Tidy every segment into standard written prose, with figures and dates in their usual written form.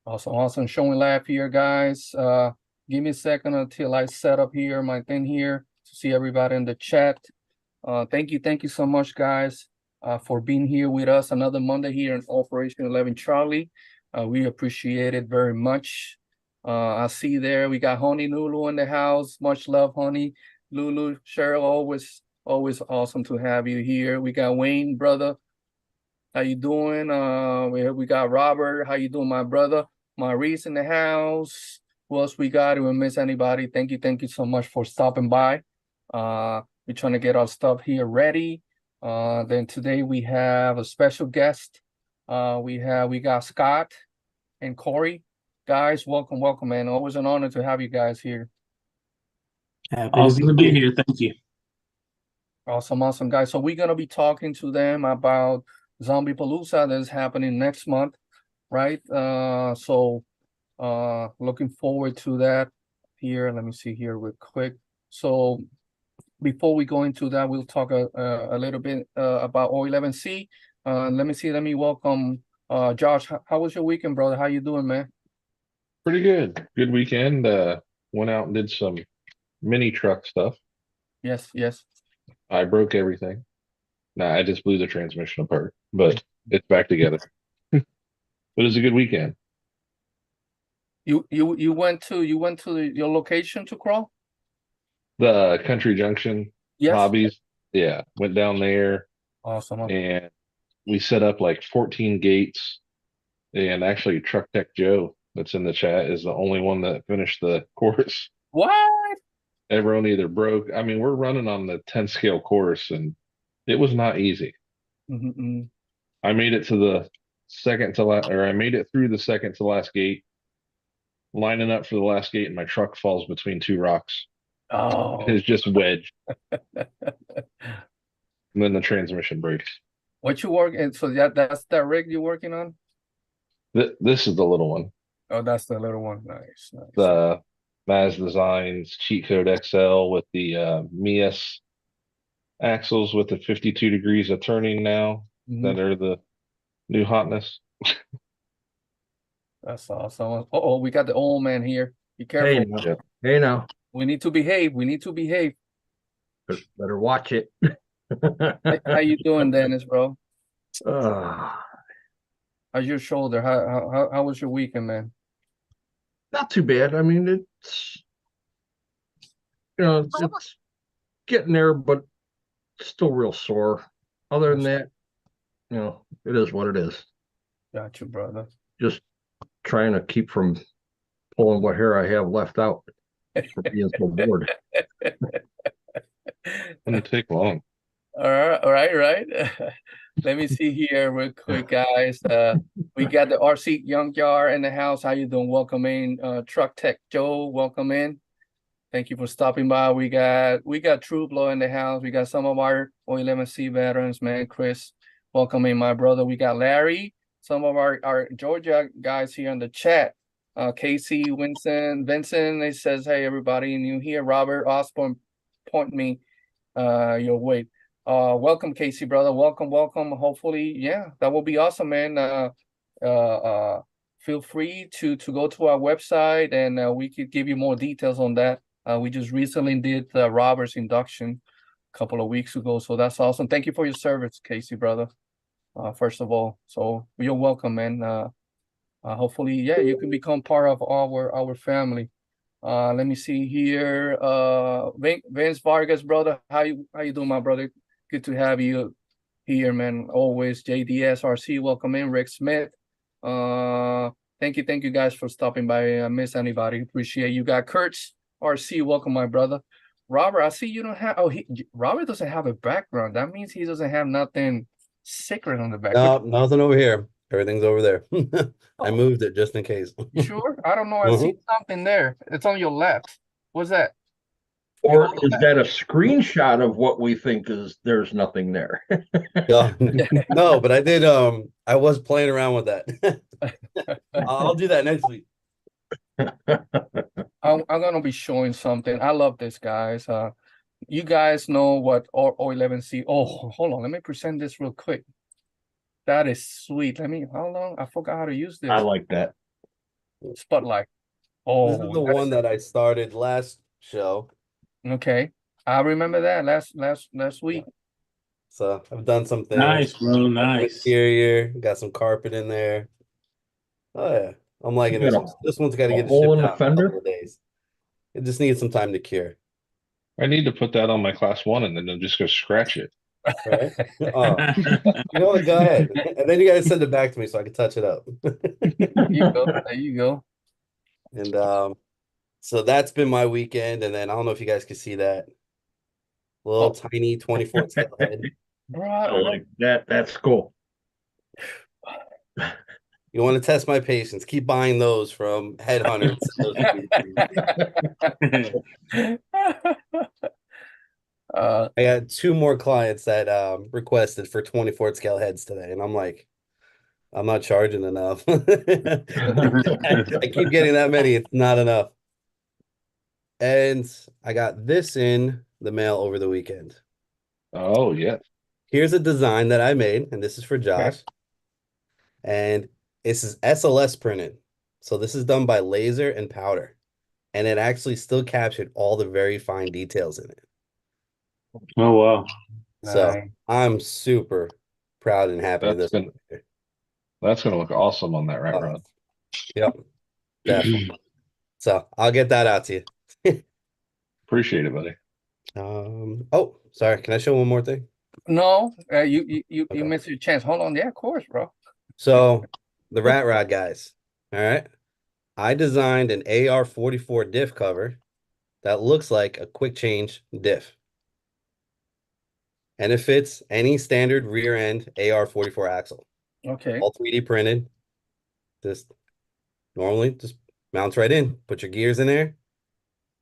Awesome, awesome. Showing live here, guys. Give me a second until I set up here my thing here to see everybody in the chat. Thank you so much, guys, for being here with us another Monday here in Operation 11 Charlie. We appreciate it very much. I see there we got Honey Lulu in the house. Much love, Honey. Lulu, Cheryl, always awesome to have you here. We got Wayne, brother. How you doing? We got Robert. How you doing, my brother? Maurice in the house. Who else we got? If we miss anybody, thank you so much for stopping by. We're trying to get our stuff here ready. Then today we have a special guest. We got Scott and Corey. Guys, welcome, man. Always an honor to have you guys here. Awesome to be here. Thank you. Awesome, guys. So we're gonna be talking to them about ZombiePaloosa that is happening next month, right? Looking forward to that here. Let me see here real quick. So before we go into that, we'll talk a little bit about O11C. Let me welcome Josh. How was your weekend, brother? How you doing, man? Pretty good. Good weekend. Went out and did some mini truck stuff. Yes. I broke everything. Nah, I just blew the transmission apart, but it's back together. But it was a good weekend. You went to your location to crawl? The Country Junction Yes. Hobbies. Yeah, went down there Awesome. and we set up like 14 gates. And actually, Truck Tech Joe, that's in the chat, is the only one that finished the course. What? Everyone either broke. I mean, we're running on the 10 scale course, and it was not easy. Mm-hmm. I made it to the second to last, or I made it through the second to last gate, lining up for the last gate, and my truck falls between two rocks. Oh. It's just wedged. And then the transmission breaks. What you working? So that's that rig you're working on? This is the little one. Oh, that's the little one. Nice. The Maz Designs Cheat Code XL with the Mias axles with the 52 degrees of turning now that are the new hotness. That's awesome. Oh, we got the old man here. Be careful. Hey now. We need to behave. Better watch it. How you doing, Dennis, bro? Uh, How's your shoulder? How was your weekend, man? Not too bad. I mean, it's it's getting there, but still real sore. Other than that, it is what it is. Got you, brother. Just trying to keep from pulling what hair I have left out for being so bored. Wouldn't take long. All right. Let me see here real quick, guys. We got the RC Junkyard in the house. How you doing? Welcome in. Truck Tech Joe, welcome in. Thank you for stopping by. We got True Blow in the house. We got some of our O11C veterans, man. Chris, welcome in, my brother. We got Larry. Some of our Georgia guys here in the chat. Casey, Vincent, it says, hey, everybody, new here. Robert Osborne, point me your way. Welcome, Casey, brother. Welcome. Hopefully, yeah, that will be awesome, man. Feel free to go to our website and we could give you more details on that. We just recently did Robert's induction a couple of weeks ago, so that's awesome. Thank you for your service, Casey, brother. First of all, so you're welcome, man. Hopefully, yeah, you can become part of our family. Let me see here. Vince Vargas, brother, how you doing, my brother? Good to have you here, man. Always. JDS RC, welcome in. Rick Smith. Thank you guys for stopping by. Miss anybody? Appreciate you. Got Kurtz RC, welcome, my brother. Robert, I see you don't have. Oh, Robert doesn't have a background. That means he doesn't have nothing secret on the back. No, nothing over here. Everything's over there. I moved it just in case. You sure? I don't know. I see something there. It's on your left. What's that? Or is that a screenshot of what we think is there's nothing there? No, but I did. I was playing around with that. I'll do that next week. I'm gonna be showing something. I love this, guys. You guys know what O11C. Oh, hold on. Let me present this real quick. That is sweet. Hold on. I forgot how to use this. I like that. Spotlight. This is Oh, the one that I started last show. okay. I remember that last week. So I've done some things. Nice, bro. Nice. Interior, got some carpet in there. Oh yeah, I'm liking this one. This one's got to get hole in the shipped out in a fender? couple of days. It just needs some time to cure. I need to put that on my class 1 and then just go scratch it. Right? Oh, you know what? Go ahead, and then you guys send it back to me so I can touch it up. There you go. There you go. And so that's been my weekend. And then I don't know if you guys can see that little tiny 24 scale head. I like that. That's cool. You want to test my patience? Keep buying those from Headhunters. I got 2 more clients that requested for 24 scale heads today, and I'm like, I'm not charging enough. I keep getting that many. It's not enough. And I got this in the mail over the weekend. Oh, yeah. Here's a design that I made, and this is for Josh. Okay. And this is SLS printed. So this is done by laser and powder. And it actually still captured all the very fine details in it. Oh, wow. So I'm super proud and happy with this. That's going to look awesome on that rat rod. Yep. Definitely. So I'll get that out to you. Appreciate it, buddy. Oh, sorry. Can I show one more thing? No, you missed your chance. Hold on. Yeah, of course, bro. So the rat rod guys. All right. I designed an AR-44 diff cover that looks like a quick change diff. And it fits any standard rear end AR-44 axle. Okay. All 3D printed. Just normally just mounts right in. Put your gears in there.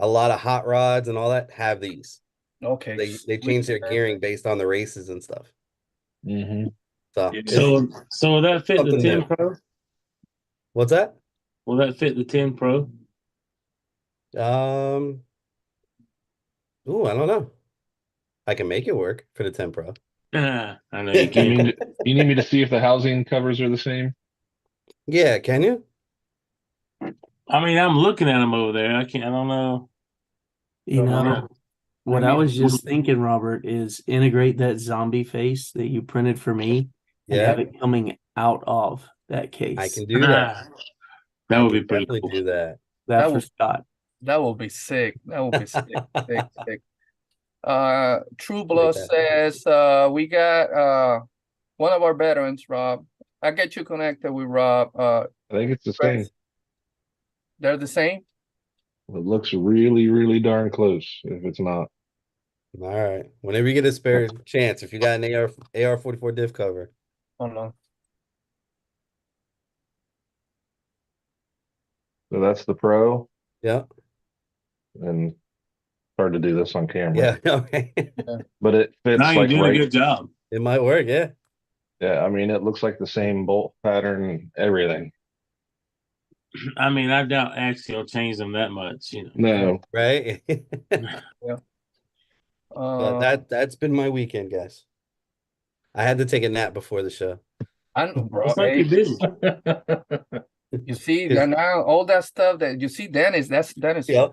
A lot of hot rods and all that have these. Okay. They change their gearing based on the races and stuff. Mm-hmm. So will that fit the 10 Pro? What's that? Will that fit the 10 Pro? I don't know. I can make it work for the 10 Pro. I know you can. You need me to see if the housing covers are the same? Yeah, can you? I mean, I'm looking at them over there. I don't know. You know, what I was just thinking, Robert, is integrate that zombie face that you printed for me and have it coming out of that case. I can do that. That would be pretty cool. Do that. That for Scott. That will be sick. That will be sick. sick. True Blood says we got one of our veterans, Rob. I'll get you connected with Rob. I think it's the same. They're the same? It looks really, really darn close if it's not. All right. Whenever you get a spare chance, if you got an AR-44 diff cover. Hold on. So that's the Pro. Yeah. And hard to do this on camera. Yeah. Okay. But it fits now you're doing a good job. It might work. Yeah. Yeah. I mean, it looks like the same bolt pattern, everything. I mean, I doubt Axial changed them that much, you know. No. Right. Yeah. That's been my weekend, guys. I had to take a nap before the show. I know, bro. It's like you're busy. You see, now all that stuff that you see, Dennis. That's Dennis. Yep.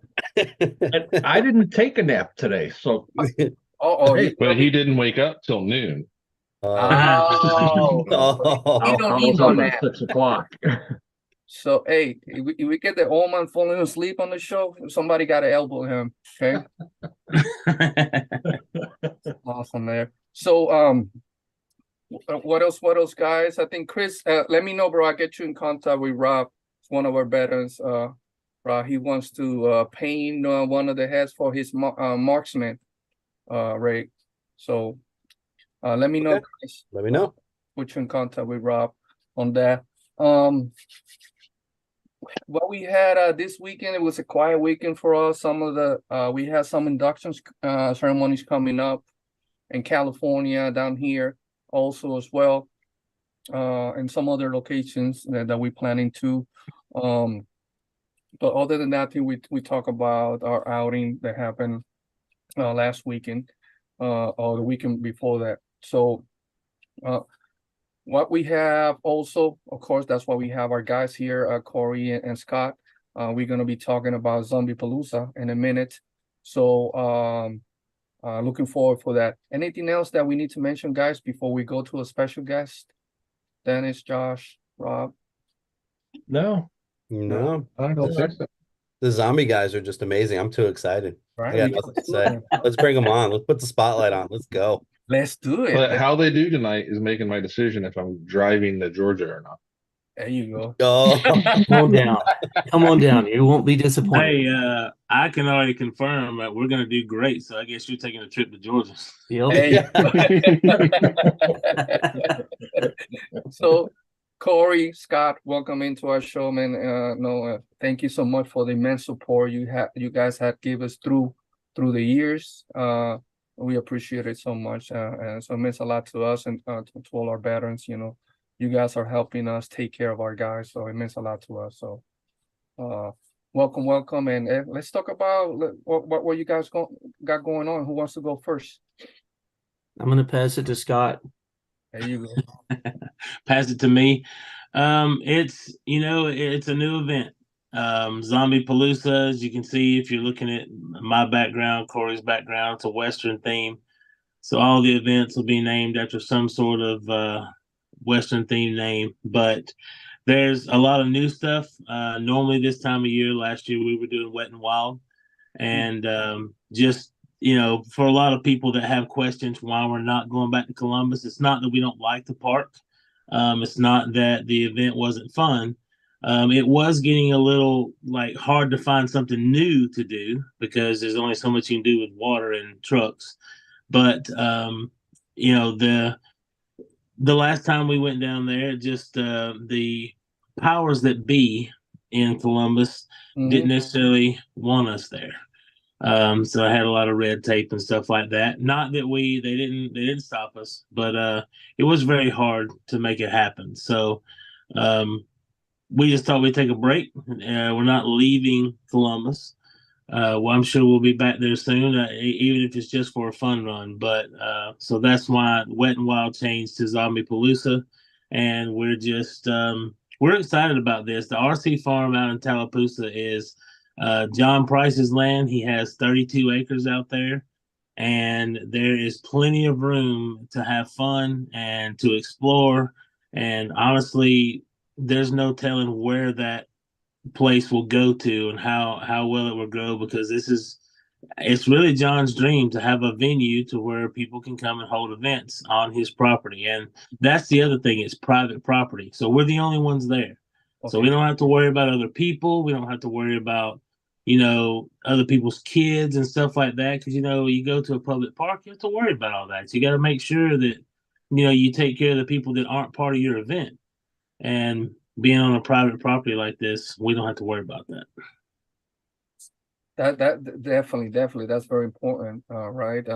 I didn't take a nap today, so. But he didn't wake up till noon. Oh, you don't need no nap. 6 o'clock. So, hey, if we get the old man falling asleep on the show, somebody got to elbow him. Okay. Awesome there. So, what else, guys? I think Chris, let me know, bro. I'll get you in contact with Rob. It's one of our veterans. Rob, he wants to paint one of the heads for his marksman rig. So, let me know, Chris. Let me know. Put you in contact with Rob on that. What we had this weekend, it was a quiet weekend for us. Some of the we had some induction ceremonies coming up in California, down here also as well, and some other locations that we're planning to. But other than that, I think we talk about our outing that happened last weekend or the weekend before that. So what we have also, of course, that's why we have our guys here, Corey and Scott. We're gonna be talking about ZombiePaloosa in a minute. So looking forward for that. Anything else that we need to mention, guys, before we go to a special guest? Dennis, Josh, Rob. No, No, I don't think so. the zombie guys are just amazing. I'm too excited. Right, I got we nothing to can- say. Let's bring them on. Let's put the spotlight on. Let's go. Let's do it. But how they do tonight is making my decision if I'm driving to Georgia or not. There you go. Oh, Come on down. Come on down. You won't be disappointed. Hey, I can already confirm that we're gonna do great. So I guess you're taking a trip to Georgia. Yep. Hey. So, Corey, Scott, welcome into our show, man. Thank you so much for the immense support you guys have give us through the years. We appreciate it so much, and so it means a lot to us and to all our veterans. You know, you guys are helping us take care of our guys, so it means a lot to us. So, welcome, and let's talk about what you guys got going on. Who wants to go first? I'm gonna pass it to Scott. There you go. Pass it to me. It's a new event. ZombiePaloosa, as you can see, if you're looking at my background, Corey's background, it's a Western theme. So all the events will be named after some sort of Western theme name, but there's a lot of new stuff. Normally this time of year, last year we were doing Wet and Wild, and just for a lot of people that have questions why we're not going back to Columbus, it's not that we don't like the park. It's not that the event wasn't fun. It was getting a little hard to find something new to do because there's only so much you can do with water and trucks. But the last time we went down there, just the powers that be in Columbus didn't necessarily want us there. So I had a lot of red tape and stuff like that. Not that they didn't stop us, but it was very hard to make it happen. So we just thought we'd take a break. We're not leaving Columbus. Well, I'm sure we'll be back there soon, even if it's just for a fun run. But so that's why Wet and Wild changed to ZombiePaloosa, and we're excited about this. The RC farm out in Tallapoosa is John Price's land. He has 32 acres out there, and there is plenty of room to have fun and to explore. And honestly, there's no telling where that place will go to and how well it will grow, because it's really John's dream to have a venue to where people can come and hold events on his property. And that's the other thing, it's private property, so we're the only ones there. So we don't have to worry about other people. We don't have to worry about other people's kids and stuff like that, because you go to a public park, you have to worry about all that. So you got to make sure that you take care of the people that aren't part of your event. And being on a private property like this, we don't have to worry about that. That definitely that's very important, right?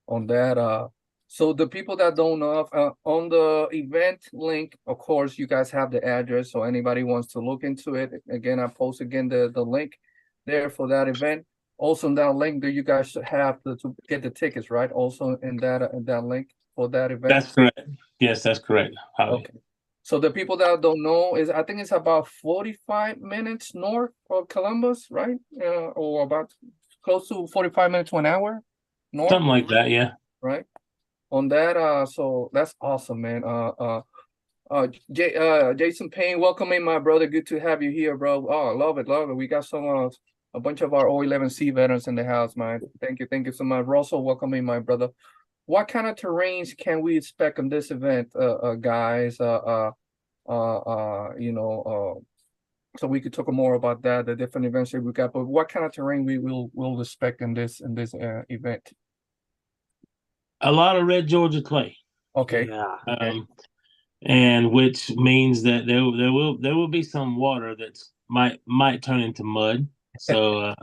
On that, so the people that don't know, on the event link, of course, you guys have the address, so anybody wants to look into it. Again, I post again the link there for that event. Also in that link, that you guys should have to get the tickets, right? Also in that link for that event. That's correct. Yes, that's correct. Okay. So the people that don't know, I think it's about 45 minutes north of Columbus, right? Or about close to 45 minutes to an hour north. Something like that, yeah. Right. On that, so that's awesome, man. Jason Payne, welcome in, my brother. Good to have you here, bro. Oh, love it. We got a bunch of our O11C veterans in the house, man. Thank you so much. Russell, welcome in, my brother. What kind of terrains can we expect on this event, guys? So we could talk more about that, the different events that we got. But what kind of terrain we'll expect in this event? A lot of red Georgia clay. Okay. Yeah. And which means that there will be some water that might turn into mud. So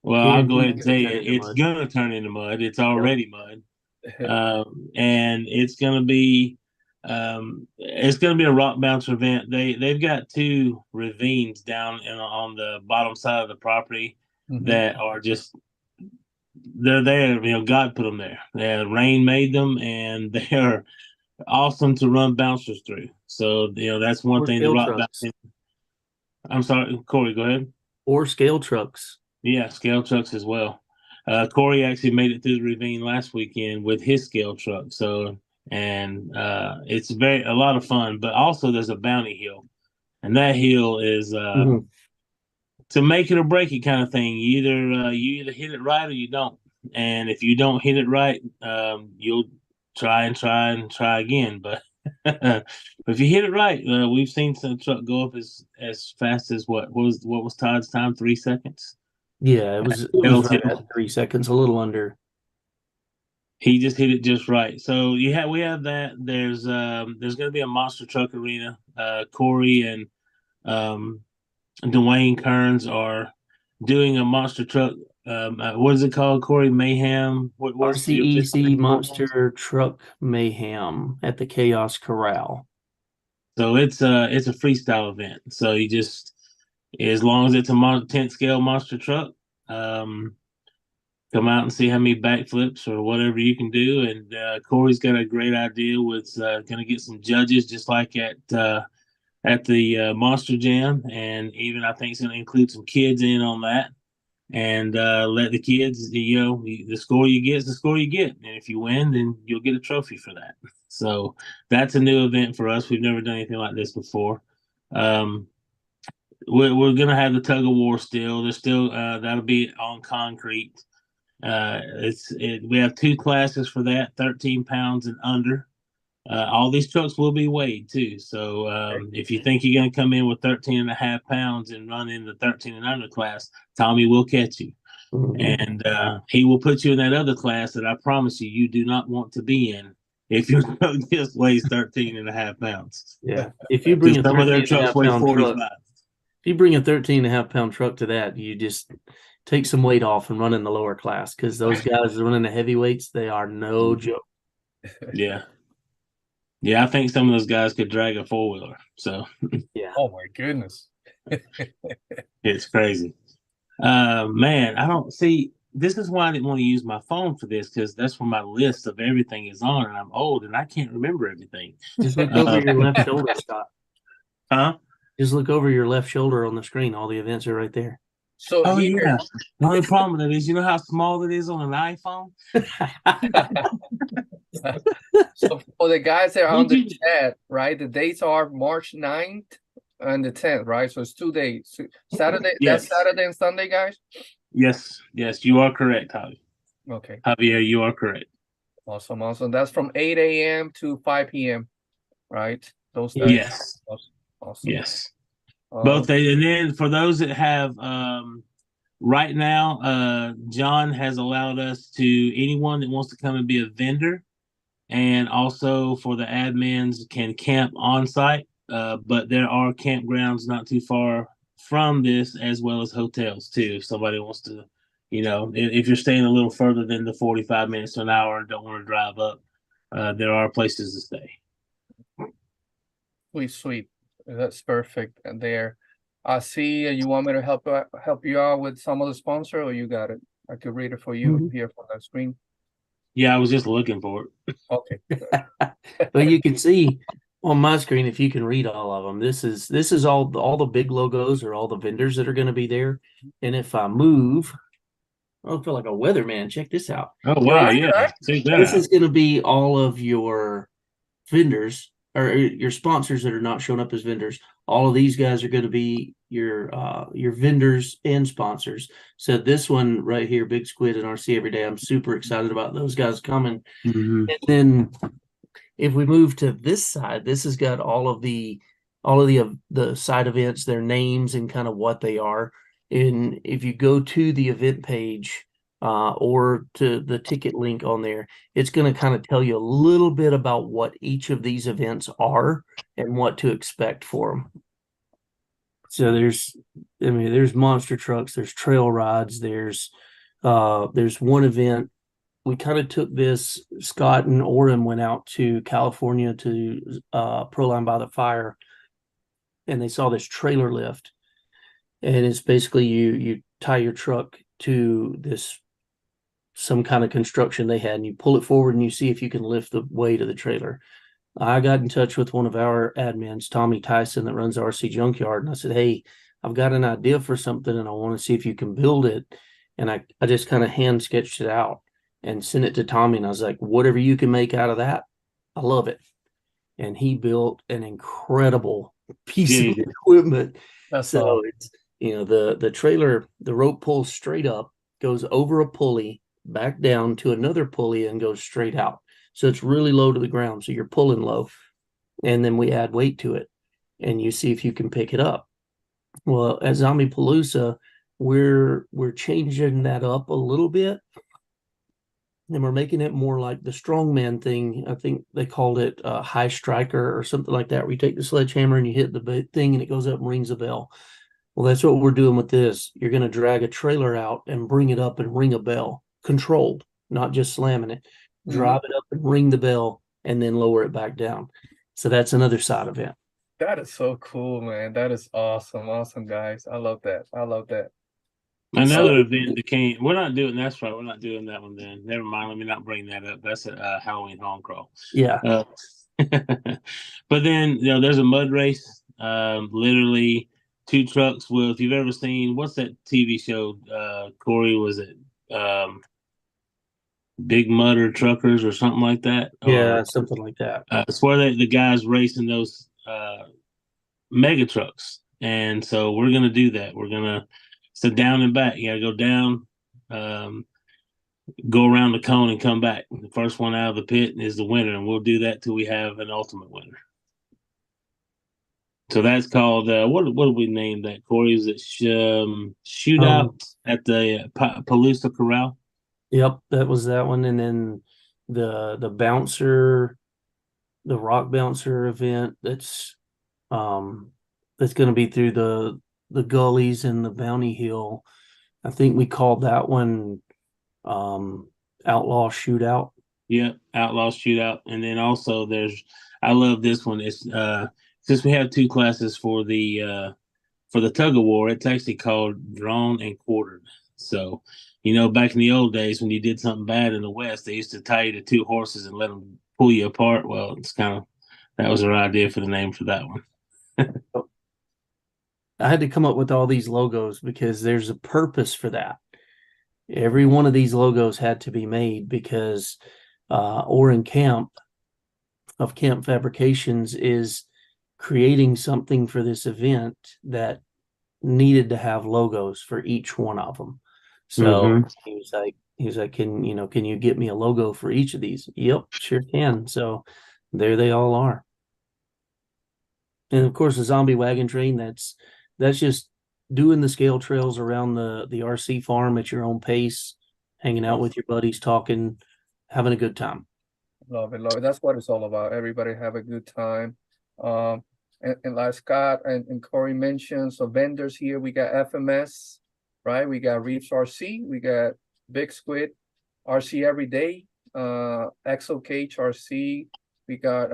well, I'll go ahead and say it's gonna turn into mud. It's already mud. And it's gonna be a rock bouncer event. They've got two ravines down on the bottom side of the property that are they're there. God put them there. Rain made them, and they're awesome to run bouncers through. So that's one Or thing the scale rock trucks. bouncing. I'm sorry, Corey, go ahead. Or scale trucks. Yeah, scale trucks as well. Corey actually made it through the ravine last weekend with his scale truck. So, and it's a lot of fun. But also, there's a bounty hill, and that hill is to make it or break it kind of thing. You either hit it right or you don't. And if you don't hit it right, you'll try again. But if you hit it right, we've seen some truck go up as fast as what was Todd's time? 3 seconds. Yeah, it was right at 3 seconds, a little under. He just hit it just right. So we have that. There's going to be a monster truck arena. Corey and Dwayne Kearns are doing a monster truck. What is it called, Corey? Mayhem. What's RCEC Monster Truck Mayhem at the Chaos Corral. So it's a freestyle event. So you just, as long as it's a 10 scale monster truck, come out and see how many backflips or whatever you can do. And Corey's got a great idea with going to get some judges, just like at the Monster Jam, and even I think it's going to include some kids in on that, and let the kids, the score you get is the score you get, and if you win, then you'll get a trophy for that. So that's a new event for us. We've never done anything like this before. We're going to have the tug of war still. There's still that'll be on concrete. We have 2 classes for that, 13 pounds and under. All these trucks will be weighed too. So if you think you're going to come in with 13 and a half pounds and run in the 13 and under class, Tommy will catch you. And he will put you in that other class that I promise you do not want to be in if your truck just weighs 13 and a half pounds. Yeah. If you bring a some of their trucks weigh 45. Truck, if you bring a 13 and a half pound truck to that, you just take some weight off and run in the lower class, because those guys running the heavyweights, they are no joke. Yeah. Yeah, I think some of those guys could drag a 4-wheeler. So yeah. Oh my goodness. It's crazy. Man, I don't see. This is why I didn't want to use my phone for this, because that's where my list of everything is on, and I'm old and I can't remember everything. Just look over your left shoulder, Scott. Huh? Just look over your left shoulder on the screen. All the events are right there. So yeah. The only problem with it is, you know how small it is on an iPhone? So for the guys that are on the chat, right, the dates are March 9th and the 10th, right? So it's 2 days. Saturday, Yes. That's Saturday and Sunday, guys? Yes, you are correct, Javi. Okay. Javier, you are correct. Awesome. That's from 8 a.m. to 5 p.m., right? Those days. Yes. Awesome. Yes. Both days. And then for those that have right now, John has allowed us to, anyone that wants to come and be a vendor, and also for the admins, can camp on site. But there are campgrounds not too far from this, as well as hotels too. If somebody wants to, if you're staying a little further than the 45 minutes to an hour and don't want to drive up, there are places to stay. Sweet. That's perfect. And there, I see you want me to help you out with some of the sponsor, or you got it? I could read it for you here from the screen. Yeah, I was just looking for it. Okay. But you can see on my screen, if you can read all of them, this is all the big logos or all the vendors that are going to be there. And if I move, I feel like a weatherman. Check this out. Oh wow, yeah. This is going to be all of your vendors or your sponsors that are not showing up as vendors. All of these guys are going to be your vendors and sponsors. So this one right here, Big Squid and RC Every Day, I'm super excited about those guys coming. And then if we move to this side, this has got all of the side events, their names and kind of what they are. And if you go to the event page or to the ticket link on there, it's going to kind of tell you a little bit about what each of these events are and what to expect for them. So there's monster trucks, there's trail rides, there's one event. We kind of took this, Scott and Orem went out to California to Proline by the Fire, and they saw this trailer lift. And it's basically you tie your truck to some kind of construction they had, and you pull it forward and you see if you can lift the weight of the trailer. I got in touch with one of our admins, Tommy Tyson, that runs RC Junkyard, and I said, "Hey, I've got an idea for something, and I want to see if you can build it." And I just kind of hand sketched it out and sent it to Tommy, and I was like, "Whatever you can make out of that, I love it." And he built an incredible piece of equipment. That's so all. it's the trailer, the rope pulls straight up, goes over a pulley, back down to another pulley, and goes straight out. So it's really low to the ground. So you're pulling low, and then we add weight to it, and you see if you can pick it up. Well, at ZombiePaloosa, we're changing that up a little bit, and we're making it more like the strongman thing. I think they called it high striker or something like that, where you take the sledgehammer and you hit the thing and it goes up and rings a bell. Well, that's what we're doing with this. You're going to drag a trailer out and bring it up and ring a bell, controlled, not just slamming it. Drive it up and ring the bell, and then lower it back down. So that's another side of it. That is so cool, man. That is awesome. Awesome, guys. I love that. I love that. Another event that came. We're not doing. That's right. We're not doing that one. Then never mind. Let me not bring that up. That's a Halloween home crawl. Yeah. But then there's a mud race. Literally 2 trucks with. If you've ever seen what's that TV show? Corey, was it Big Mudder Truckers or something like that? Yeah, something like that. It's where the guys racing those mega trucks, and so we're gonna do that. We're gonna. So down and back, you gotta go down, go around the cone and come back. The first one out of the pit is the winner, and we'll do that till we have an ultimate winner. So that's called what do we name that, Corey? Is it shootout at the Paloosa Corral? Yep, that was that one, and then the bouncer, the rock bouncer event. That's going to be through the gullies and the Bounty Hill. I think we called that one Outlaw Shootout. Yeah, Outlaw Shootout. And then also I love this one. It's since we have 2 classes for the tug of war, it's actually called Drawn and Quartered. So, back in the old days when you did something bad in the West, they used to tie you to 2 horses and let them pull you apart. Well, that was our idea for the name for that one. I had to come up with all these logos because there's a purpose for that. Every one of these logos had to be made because Oren Camp of Camp Fabrications is creating something for this event that needed to have logos for each one of them. So he was like, can you get me a logo for each of these? Yep, sure can. So there they all are. And of course, the zombie wagon train, that's just doing the scale trails around the RC farm at your own pace, hanging out with your buddies, talking, having a good time. Love it, love it. That's what it's all about. Everybody have a good time. And like Scott and Corey mentioned, so vendors here, we got FMS, right? We got Reeves RC, we got Big Squid, RC Every Day, Exo Cage RC, we got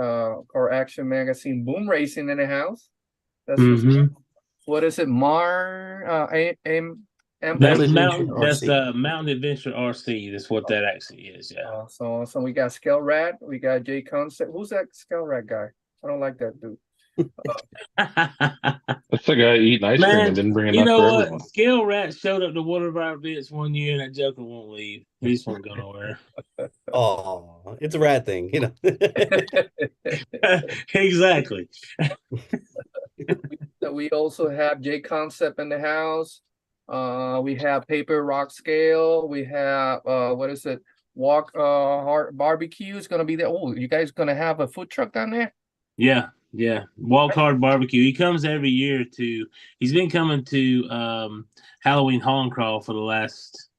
Car Action Magazine, Boom Racing in the house. That's what is it? That's Mountain Adventure RC. That's what that actually is. Yeah. So we got Scale Rat, we got J Concept. Who's that Scale Rat guy? I don't like that dude. That's the guy eating ice cream and didn't bring enough for everyone. Scale Rat showed up to one of our events one year, and that joker won't leave. He just won't go nowhere. Oh, it's a rat thing, Exactly. We also have J Concept in the house. We have Paper Rock Scale. We have what is it? Walk Hard Barbecue is gonna be there. Oh, you guys gonna have a food truck down there? Yeah. Walk Hard Barbecue. He comes every year he's been coming to Halloween Hall and Crawl for the last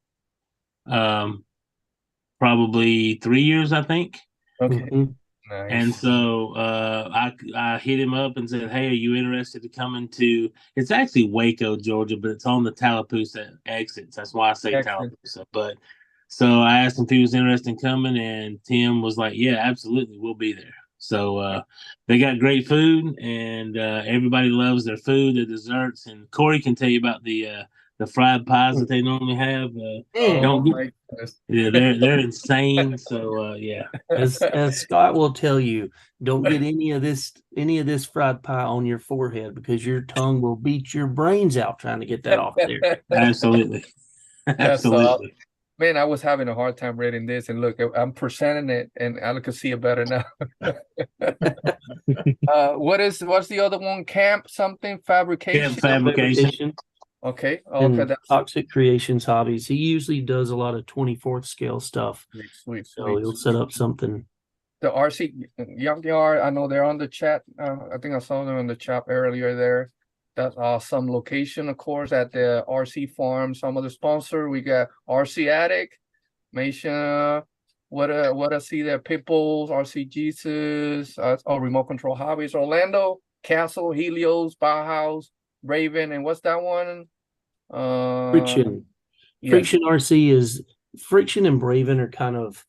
probably 3 years, I think. Okay. Nice. And so I hit him up and said, "Hey, are you interested to come into?" It's actually Waco, Georgia, but it's on the Tallapoosa exits. That's why I say Tallapoosa. But so I asked him if he was interested in coming, and Tim was like, "Yeah, absolutely, we'll be there." So they got great food, and everybody loves their food, their desserts. And Corey can tell you about the fried pies that they normally have. They're insane. So yeah. As Scott will tell you, Don't get any of this fried pie on your forehead, because your tongue will beat your brains out trying to get that off there. Absolutely. Absolutely. Man, I was having a hard time reading this, and look, I'm presenting it, and I can see it better now. What's the other one? Camp something fabrication. Camp fabrication. Okay. And That's Toxic Creations Hobbies. He usually does a lot of 24th scale stuff. sweet. So he'll set up something. The RC Junkyard, I know they're on the chat. I think I saw them in the chat earlier there. That's awesome location, of course, at the RC farm. Some of the sponsor, we got RC Attic, Mation, what I see there, Pitbulls, RC Jesus, Remote Control Hobbies, Orlando, Castle, Helios, Bauhaus, Raven, and what's that one? Friction. Yes. Friction RC is Friction and Braven are kind of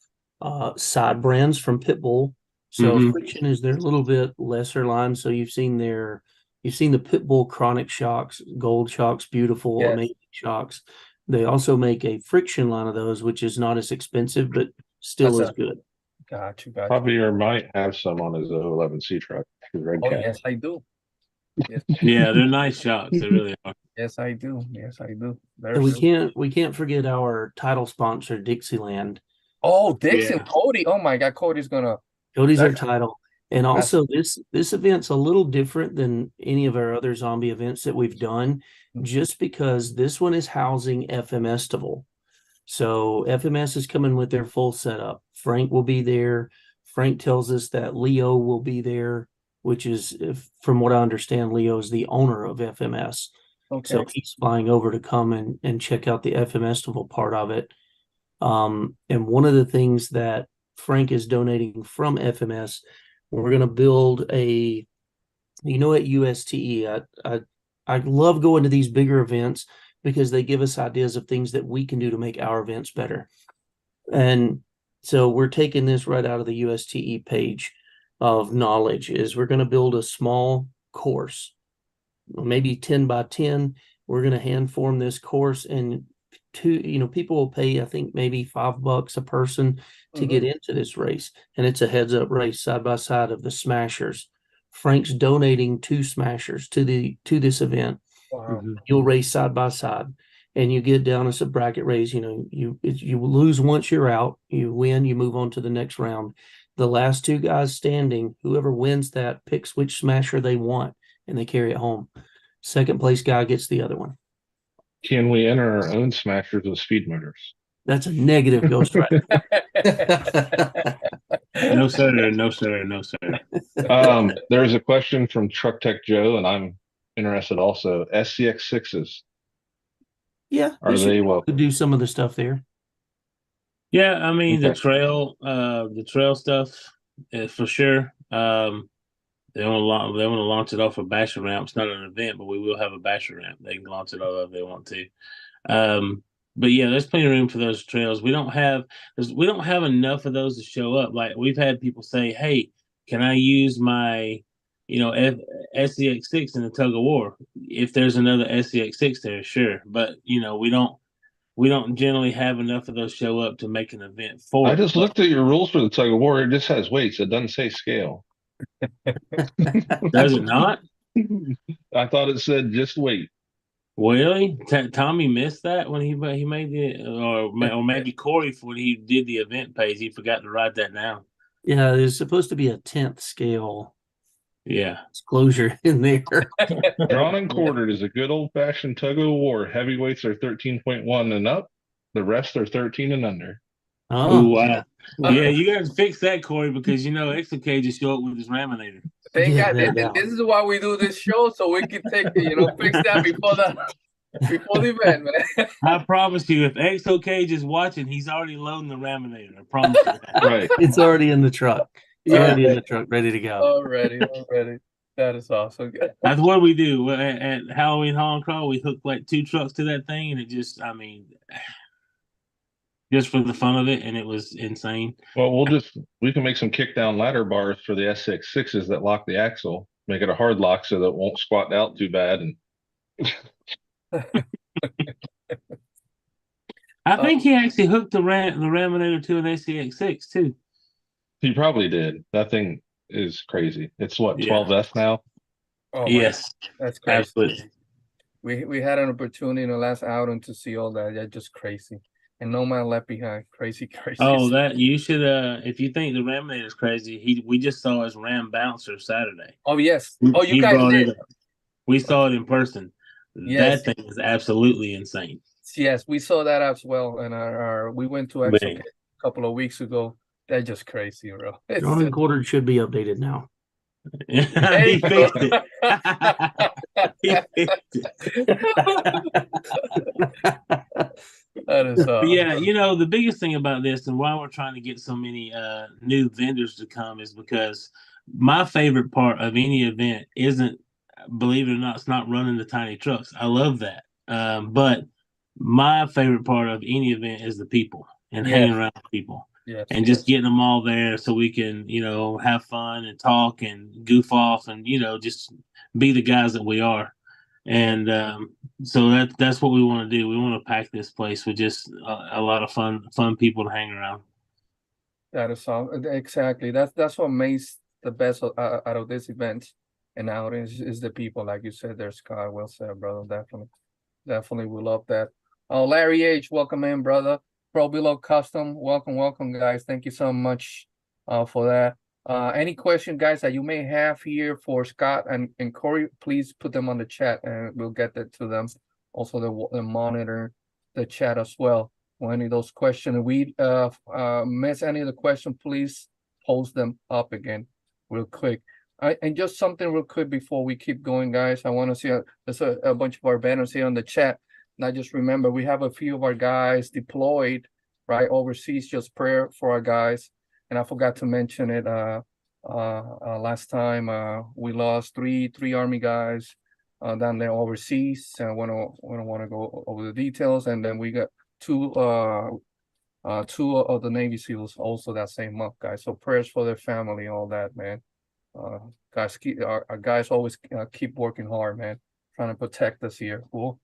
side brands from Pitbull. So Friction is their little bit lesser line. So you've seen the Pitbull Chronic shocks, gold shocks, beautiful, amazing shocks. They also make a Friction line of those, which is not as expensive, but still is good. Got you. Javier might have some on his O11C truck. His red cap. Yes, I do. Yes. Yeah, they're nice shocks. They really are. Yes, I do. And we can't forget our title sponsor, Dixieland. Oh, Dixon, Cody. Oh my God, Cody's our title. And also this event's a little different than any of our other zombie events that we've done, just because this one is housing FMStival. So FMS is coming with their full setup. Frank will be there. Frank tells us that Leo will be there, which is, from what I understand, Leo is the owner of FMS. Okay. So he's flying over to come and check out the FMStival part of it. And one of the things that Frank is donating from FMS, we're going to build at USTE, I love going to these bigger events because they give us ideas of things that we can do to make our events better. And so we're taking this right out of the USTE page of knowledge. Is we're going to build a small course, maybe 10 by 10. We're going to hand form this course, and people will pay, I think, maybe $5 a person to get into this race. And it's a heads up race side by side of the Smashers. Frank's donating 2 Smashers to this event. Wow. You'll race side by side, and you get down as a bracket race. You lose once you're out, you win, you move on to the next round. The last 2 guys standing, whoever wins that picks which Smasher they want, and they carry it home. Second place guy gets the other one. Can we enter our own Smashers with speed motors? That's a negative, Ghost Rider. No sir. There's a question from Truck Tech Joe, and I'm interested also. SCX6s. Yeah. Are they welcome? Do some of the stuff there. Yeah, I mean, the trail stuff, for sure. They want to launch it off a basher ramp. It's not an event, but we will have a basher ramp. They can launch it off if they want to. But yeah, there's plenty of room for those trails. We don't have enough of those to show up. Like, we've had people say, "Hey, can I use my, SCX6 in the tug of war?" If there's another SCX6 there, sure. But we don't generally have enough of those show up to make an event for. I just looked at your rules for the tug of war. It just has weights. It doesn't say scale. Does it not? I thought it said just weight. Really? Tommy missed that when he made it, or maybe Corey, when he did the event page, he forgot to write that down. Yeah, there's supposed to be a 10th scale. Yeah, disclosure in there. Drawn and quartered is a good old-fashioned tug of war. Heavyweights are 13.1 and up. The rest are 13 and under. Oh wow! Yeah, you got to fix that, Corey, because Exocage just show up with his Raminator. Thank God. This is why we do this show, so we can take fix that before the event, man. I promise you, if Exocage is watching, he's already loading the Raminator. I promise you that. Right. It's already in the truck. It's already in the truck, ready to go. Already. That is awesome. That's what we do at Halloween Haul and Crawl. We hook like 2 trucks to that thing, and it just for the fun of it, and it was insane. Well, we can make some kick-down ladder bars for the SX6s that lock the axle. Make it a hard lock so that it won't squat out too bad. And I think he actually hooked the Raminator to an SCX6 too. He probably did. That thing is crazy. It's what, 12S now? Oh Yes, that's crazy. absolutely. We had an opportunity in the last outing to see all that. Yeah, just crazy. And no man left behind. Crazy, crazy. Oh, that you should. If you think the Raminator is crazy, we just saw his Ram Bouncer Saturday. Oh yes. Oh, you He guys brought did. it up. We saw it in person. Yes. That thing is absolutely insane. Yes, we saw that as well. And our we went to Exo a couple of weeks ago. That's just crazy, bro. Drawing quartered should be updated now. He fixed it. He fixed it. That is Yeah, the biggest thing about this and why we're trying to get so many new vendors to come is because my favorite part of any event isn't, believe it or not, it's not running the tiny trucks. I love that. But my favorite part of any event is the people and hanging around with people. Yes. And just getting them all there so we can, have fun and talk and goof off and, just be the guys that we are. And so that's what we want to do. We want to pack this place with just a lot of fun people to hang around. That is all exactly. That's what makes the best out of this event and outings is the people, like you said there, Scott. Well said, brother. Definitely, we love that. Larry H, welcome in, brother. Pro Below Custom, welcome, guys. Thank you so much for that. Any question, guys, that you may have here for Scott and Corey, please put them on the chat and we'll get that to them. Also, the monitor the chat as well. For any of those questions, we miss any of the question, please post them up again real quick. And just something real quick before we keep going, guys. I want to see there's a bunch of our banners here on the chat. And I just remember we have a few of our guys deployed right overseas. Just prayer for our guys. And I forgot to mention it last time. We lost three Army guys down there overseas. And I want to go over the details. And then we got two of the Navy SEALs also that same month, guys. So prayers for their family, all that, man. Guys, our guys always keep working hard, man, trying to protect us here. Cool.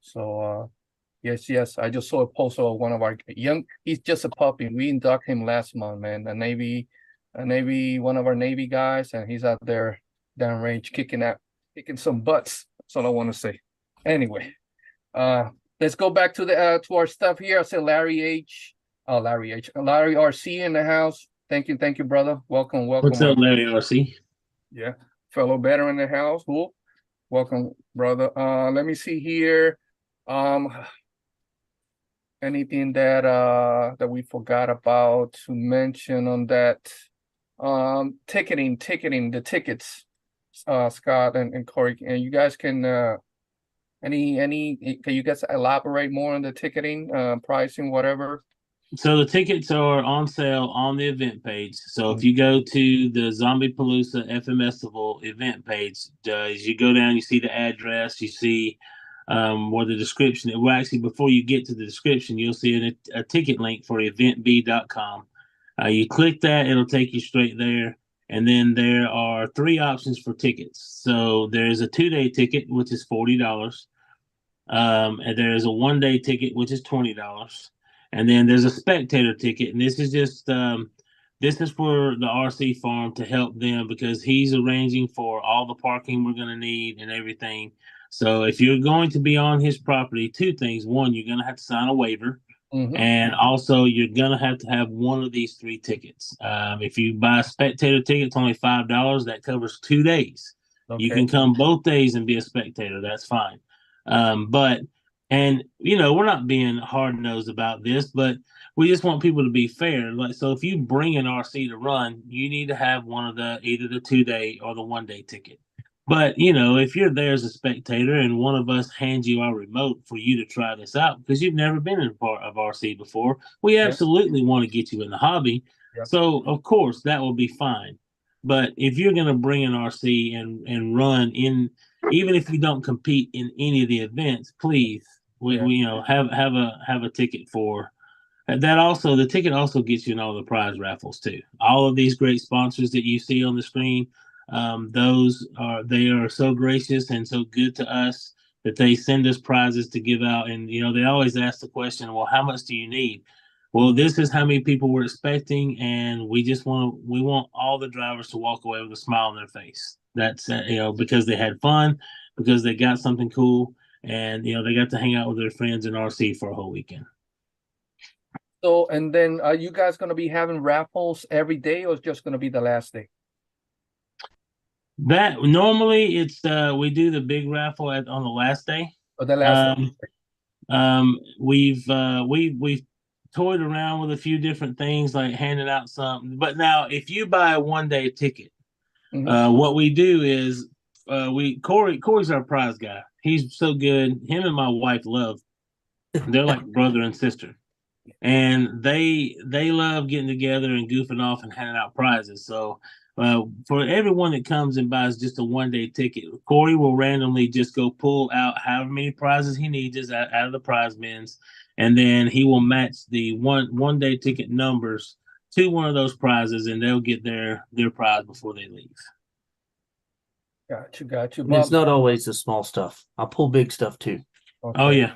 So yes, I just saw a post of one of our he's just a puppy. We inducted him last month, man. One of our Navy guys, and he's out there downrange kicking some butts. That's all I want to say. Anyway, let's go back to the to our stuff here. I said Larry RC in the house. Thank you, brother. Welcome. What's up, Larry RC? Yeah, fellow veteran in the house. Cool. Welcome, brother. Let me see here. Anything that we forgot about to mention on that? Ticketing, the tickets. Scott and Corey, and you guys can can you guys elaborate more on the ticketing, pricing, whatever? So the tickets are on sale on the event page. So if you go to the ZombiePaloosa FMStival event page, as you go down, you see the address, you see where the description. Well, actually, before you get to the description, you'll see a ticket link for eventb.com. You click that, it'll take you straight there. And then there are 3 options for tickets. So there's a 2-day ticket, which is $40. And there's a 1-day ticket, which is $20. And then there's a spectator ticket, and this is just this is for the RC farm to help them because he's arranging for all the parking we're going to need and everything. So if you're going to be on his property, 2 things: one, you're going to have to sign a waiver, and also you're going to have one of these 3 tickets. If you buy a spectator ticket, it's only $5. That covers 2 days. Okay. You can come both days and be a spectator. That's fine. And we're not being hard-nosed about this, but we just want people to be fair. So if you bring an RC to run, you need to have one of either the 2-day or the 1-day ticket. But if you're there as a spectator and one of us hands you our remote for you to try this out because you've never been in part of RC before, we absolutely want to get you in the hobby. So of course that will be fine. But if you're going to bring an RC and run in, even if you don't compete in any of the events, please, we have a ticket for that. Also, the ticket also gets you in all the prize raffles too. All of these great sponsors that you see on the screen, they are so gracious and so good to us that they send us prizes to give out. And they always ask the question, well, how much do you need? well, this is how many people we're expecting, and we want all the drivers to walk away with a smile on their face. That's because they had fun, because they got something cool, and they got to hang out with their friends in RC for a whole weekend. So, and then are you guys going to be having raffles every day, or it's just going to be the last day? That normally it's we do the big raffle on the last day. Or the last day? We've toyed around with a few different things, like handing out something. But now, if you buy a 1-day ticket, what we do is Corey's our prize guy. He's so good. Him and my wife love. They're like brother and sister, and they love getting together and goofing off and handing out prizes. So for everyone that comes and buys just a 1-day ticket, Corey will randomly just go pull out however many prizes he needs out of the prize bins, and then he will match the one-day ticket numbers to one of those prizes, and they'll get their prize before they leave. Got you. And it's not always the small stuff. I pull big stuff too. Okay. Oh yeah,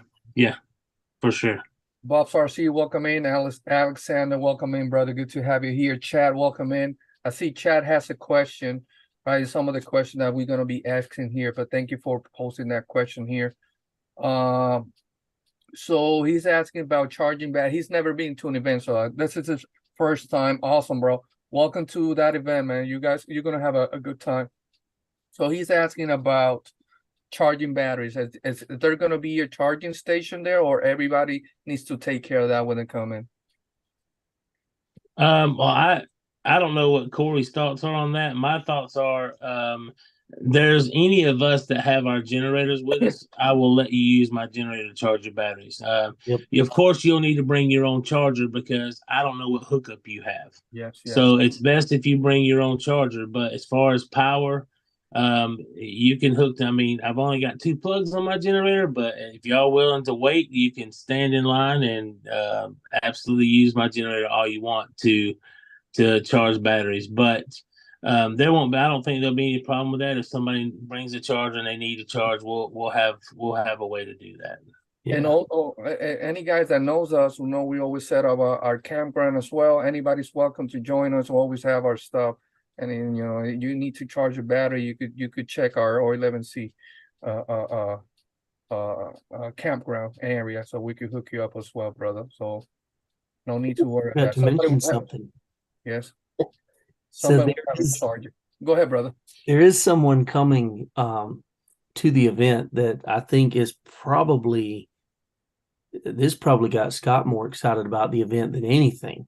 for sure. Bob Farsi, welcome in. Alexander, welcome in, brother. Good to have you here. Chad, welcome in. I see Chad has a question, right? Some of the questions that we're going to be asking here, but thank you for posting that question here. So he's asking about charging back. He's never been to an event, so this is his first time. Awesome, bro. Welcome to that event, man. You guys, you're going to have a good time. So he's asking about charging batteries. Is there going to be a charging station there, or everybody needs to take care of that when they come in? Well, I don't know what Corey's thoughts are on that. My thoughts are, there's any of us that have our generators with us, I will let you use my generator to charge your batteries. Of course, you'll need to bring your own charger, because I don't know what hookup you have. Yes. So it's best if you bring your own charger. But as far as power, you can hook. I mean, I've only got 2 plugs on my generator, but if y'all willing to wait, you can stand in line and absolutely use my generator all you want to charge batteries. But there won't be. I don't think there'll be any problem with that. If somebody brings a charger and they need to charge, we'll have a way to do that. Yeah. And also, any guys that knows us will know we always set up our campground as well. Anybody's welcome to join us. We always have our stuff. And then, you need to charge your battery, you could check our O11C campground area, so we could hook you up as well, brother. So no need to worry about that. To mention something. Yes. So Go ahead, brother. There is someone coming to the event that I think is probably got Scott more excited about the event than anything.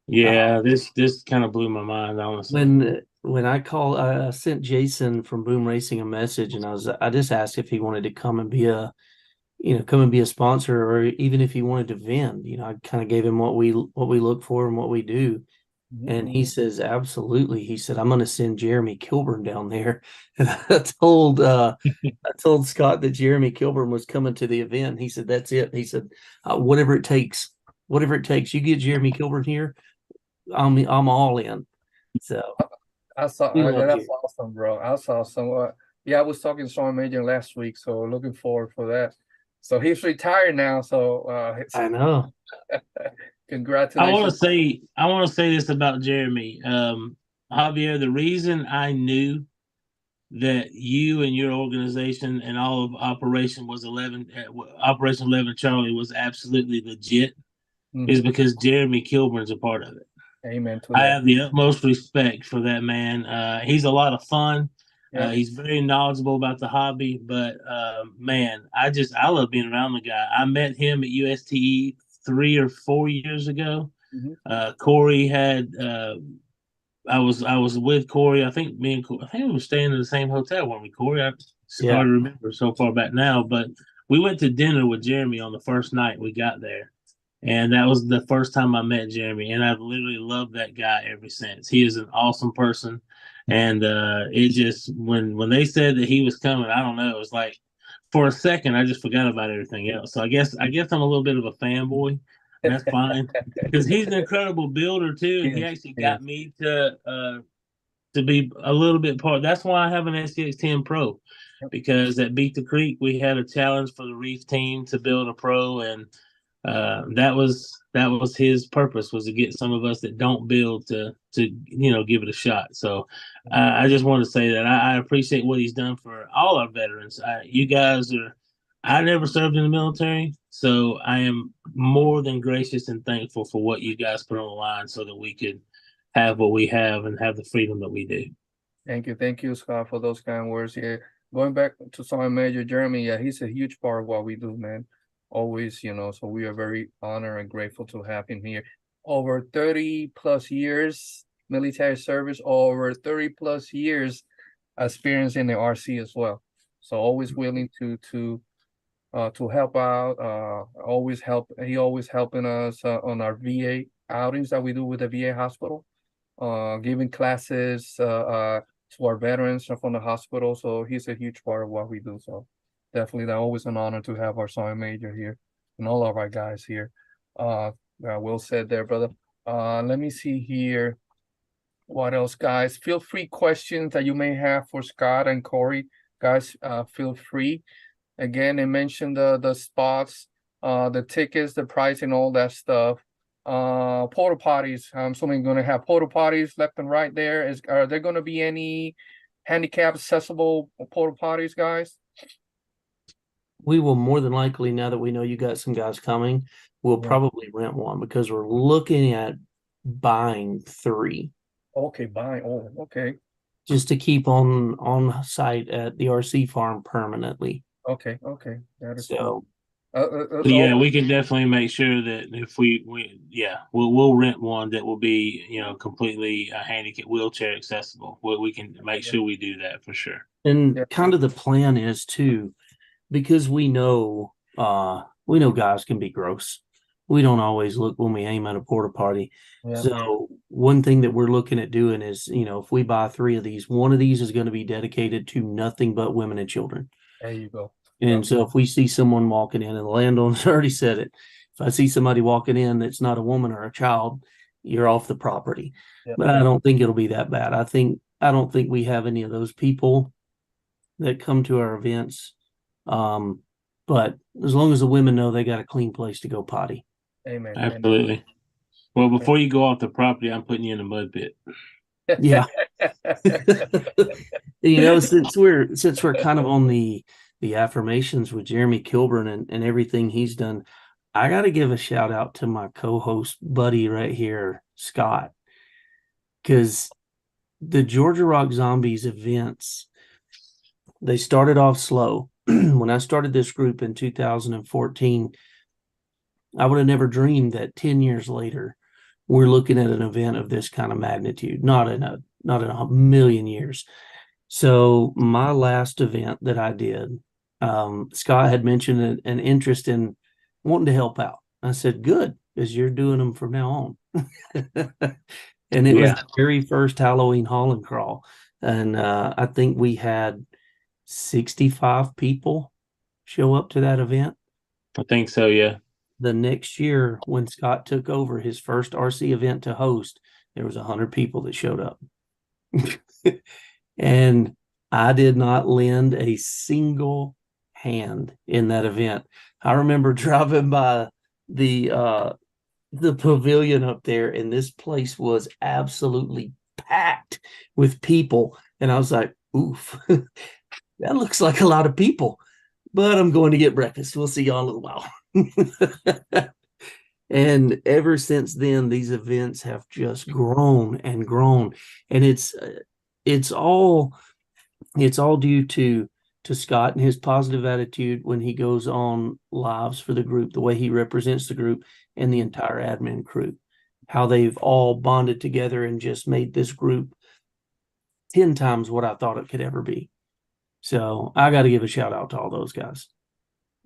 Yeah, this kind of blew my mind, honestly. When I sent Jason from Boom Racing a message, and I just asked if he wanted to come and be a sponsor, or even if he wanted to vend. I kind of gave him what we look for and what we do. And he says, absolutely. He said, I'm going to send Jeremy Kilburn down there. And I told Scott that Jeremy Kilburn was coming to the event. He said, that's it. He said, whatever it takes, you get Jeremy Kilburn here, I'm all in. So that's awesome, bro. I saw some. I was talking to Sean Major last week, so looking forward for that. So he's retired now. So I know. Congratulations. I want to say this about Jeremy. Javier, the reason I knew that you and your organization and all of Operation 11 Charlie was absolutely legit is because Jeremy Kilburn's a part of it. Amen to I that. have the utmost respect for that man. He's a lot of fun. Yeah. He's very knowledgeable about the hobby, but man, I love being around the guy. I met him at USTE 3 or 4 years ago. Corey had I was with Corey. I think we were staying in the same hotel, weren't we, Corey? It's hard to remember so far back now, but we went to dinner with Jeremy on the first night we got there. And that was the first time I met Jeremy, and I've literally loved that guy ever since. He is an awesome person, and it just when they said that he was coming, I don't know, it was like for a second I just forgot about everything else. So I guess I'm a little bit of a fanboy. That's fine, because he's an incredible builder too, and he actually got me to be a little bit part. That's why I have an SCX10 Pro, because at Beat the Creek we had a challenge for the Reef team to build a Pro, and that was his purpose, was to get some of us that don't build to give it a shot. So I just want to say that I appreciate what he's done for all our veterans. You guys are. I never served in the military, so I am more than gracious and thankful for what you guys put on the line so that we could have what we have and have the freedom that we do. Thank you, Scott, for those kind words here. Going back to Sergeant Major Jeremy, yeah, he's a huge part of what we do, man. Always, so we are very honored and grateful to have him here. Over 30 plus years military service, over 30 plus years experience in the RC as well. So always willing to help out. He always helping us on our VA outings that we do with the VA hospital, giving classes to our veterans from the hospital. So he's a huge part of what we do. So definitely, that always an honor to have our sergeant major here and all of our guys here. Well said there, brother. Let me see here. What else, guys? Feel free questions that you may have for Scott and Corey. Guys, feel free. Again, I mentioned the spots, the tickets, the price, and all that stuff. Porta potties. I'm assuming going to have porta potties left and right there. Are there going to be any handicap accessible porta potties, guys? We will more than likely, now that we know you got some guys coming, we'll probably rent one, because we're looking at buying 3. Okay, buying. Oh, okay. Just to keep on site at the RC farm permanently. Okay. That is cool. We can definitely make sure that if we'll rent one that will be completely handicap wheelchair accessible. We can make sure we do that for sure. And kind of the plan is too, because we know guys can be gross. We don't always look when we aim at a porta potty. Yeah. So one thing that we're looking at doing is, if we buy 3 of these, one of these is going to be dedicated to nothing but women and children. There you go. And so if we see someone walking in, and the landowner's already said it, if I see somebody walking in that's not a woman or a child, you're off the property. But I don't think it'll be that bad. I don't think we have any of those people that come to our events. But as long as the women know they got a clean place to go potty. Amen. Absolutely. Well, before you go off the property, I'm putting you in a mud pit. Yeah. Since we're kind of on the affirmations with Jeremy Kilburn and everything he's done, I got to give a shout out to my co-host buddy right here, Scott, because the Georgia Rock Zombies events, they started off slow. When I started this group in 2014, I would have never dreamed that 10 years later, we're looking at an event of this kind of magnitude, not in a million years. So my last event that I did, Scott had mentioned an interest in wanting to help out. I said, good, because you're doing them from now on. And it was the very first Halloween haul and crawl. And I think we had 65 people show up to that event. I think so, yeah. The next year, when Scott took over his first RC event to host, there was 100 people that showed up. And I did not lend a single hand in that event. I remember driving by the pavilion up there, and this place was absolutely packed with people. And I was like, oof, that looks like a lot of people. But I'm going to get breakfast. We'll see y'all in a little while. And ever since then, these events have just grown and grown. And it's all due to Scott and his positive attitude when he goes on lives for the group, the way he represents the group and the entire admin crew, how they've all bonded together and just made this group 10 times what I thought it could ever be. So I got to give a shout out to all those guys,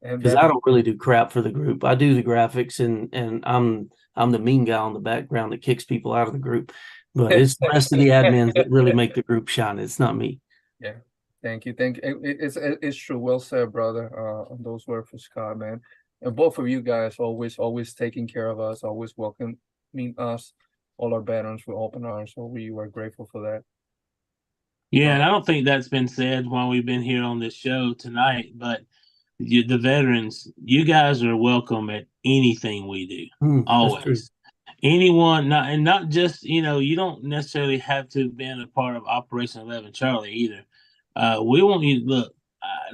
because I don't really do crap for the group. I do the graphics, and I'm the mean guy on the background that kicks people out of the group. But it's the rest of the admins that really make the group shine. It's not me. Yeah, thank you. It's true. Well said, brother. Those were for Scott, man. And both of you guys always taking care of us, always welcoming us, all our veterans with open arms. So we were grateful for that. Yeah, and I don't think that's been said while we've been here on this show tonight, but the veterans, you guys are welcome at anything we do. That's true. Always. Anyone, not just, you don't necessarily have to have been a part of Operation 11 Charlie either. We want you, look,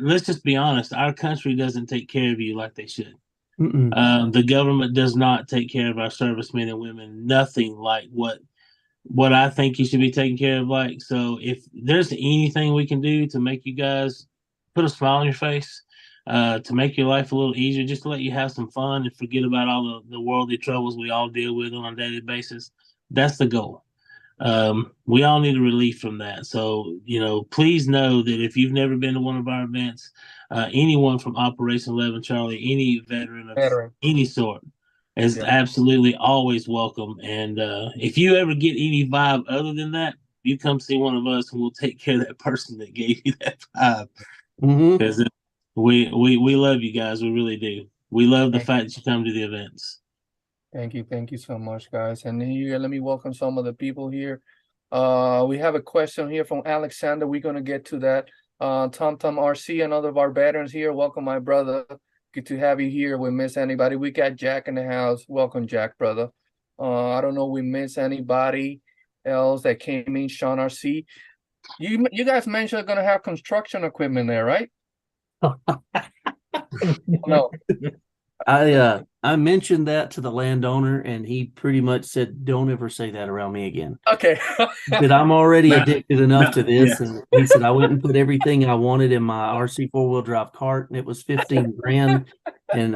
let's just be honest. Our country doesn't take care of you like they should. The government does not take care of our servicemen and women. Nothing like what I think you should be taken care of. Like, so if there's anything we can do to make you guys put a smile on your face, to make your life a little easier, just to let you have some fun and forget about all the worldly troubles we all deal with on a daily basis, that's the goal. We all need a relief from that. So, please know that if you've never been to one of our events, anyone from Operation 11 Charlie, any veteran of any sort, is absolutely always welcome. And if you ever get any vibe other than that, you come see one of us and we'll take care of that person that gave you that vibe. Because we love you guys. We really do. We love the fact that you come to the events. Thank you so much, guys. And here, let me welcome some of the people here. We have a question here from Alexander. We're gonna get to that. Tom RC, another of our veterans here. Welcome, my brother. Good to have you here. We miss anybody? We got Jack in the house. Welcome, Jack, brother. I don't know if we miss anybody else that came in. Sean RC. You guys mentioned gonna have construction equipment there, right? No. I mentioned that to the landowner, and he pretty much said, "Don't ever say that around me again." Okay. But I'm already addicted enough to this, and he said I went and put everything I wanted in my RC 4-wheel drive cart, and it was 15 grand. And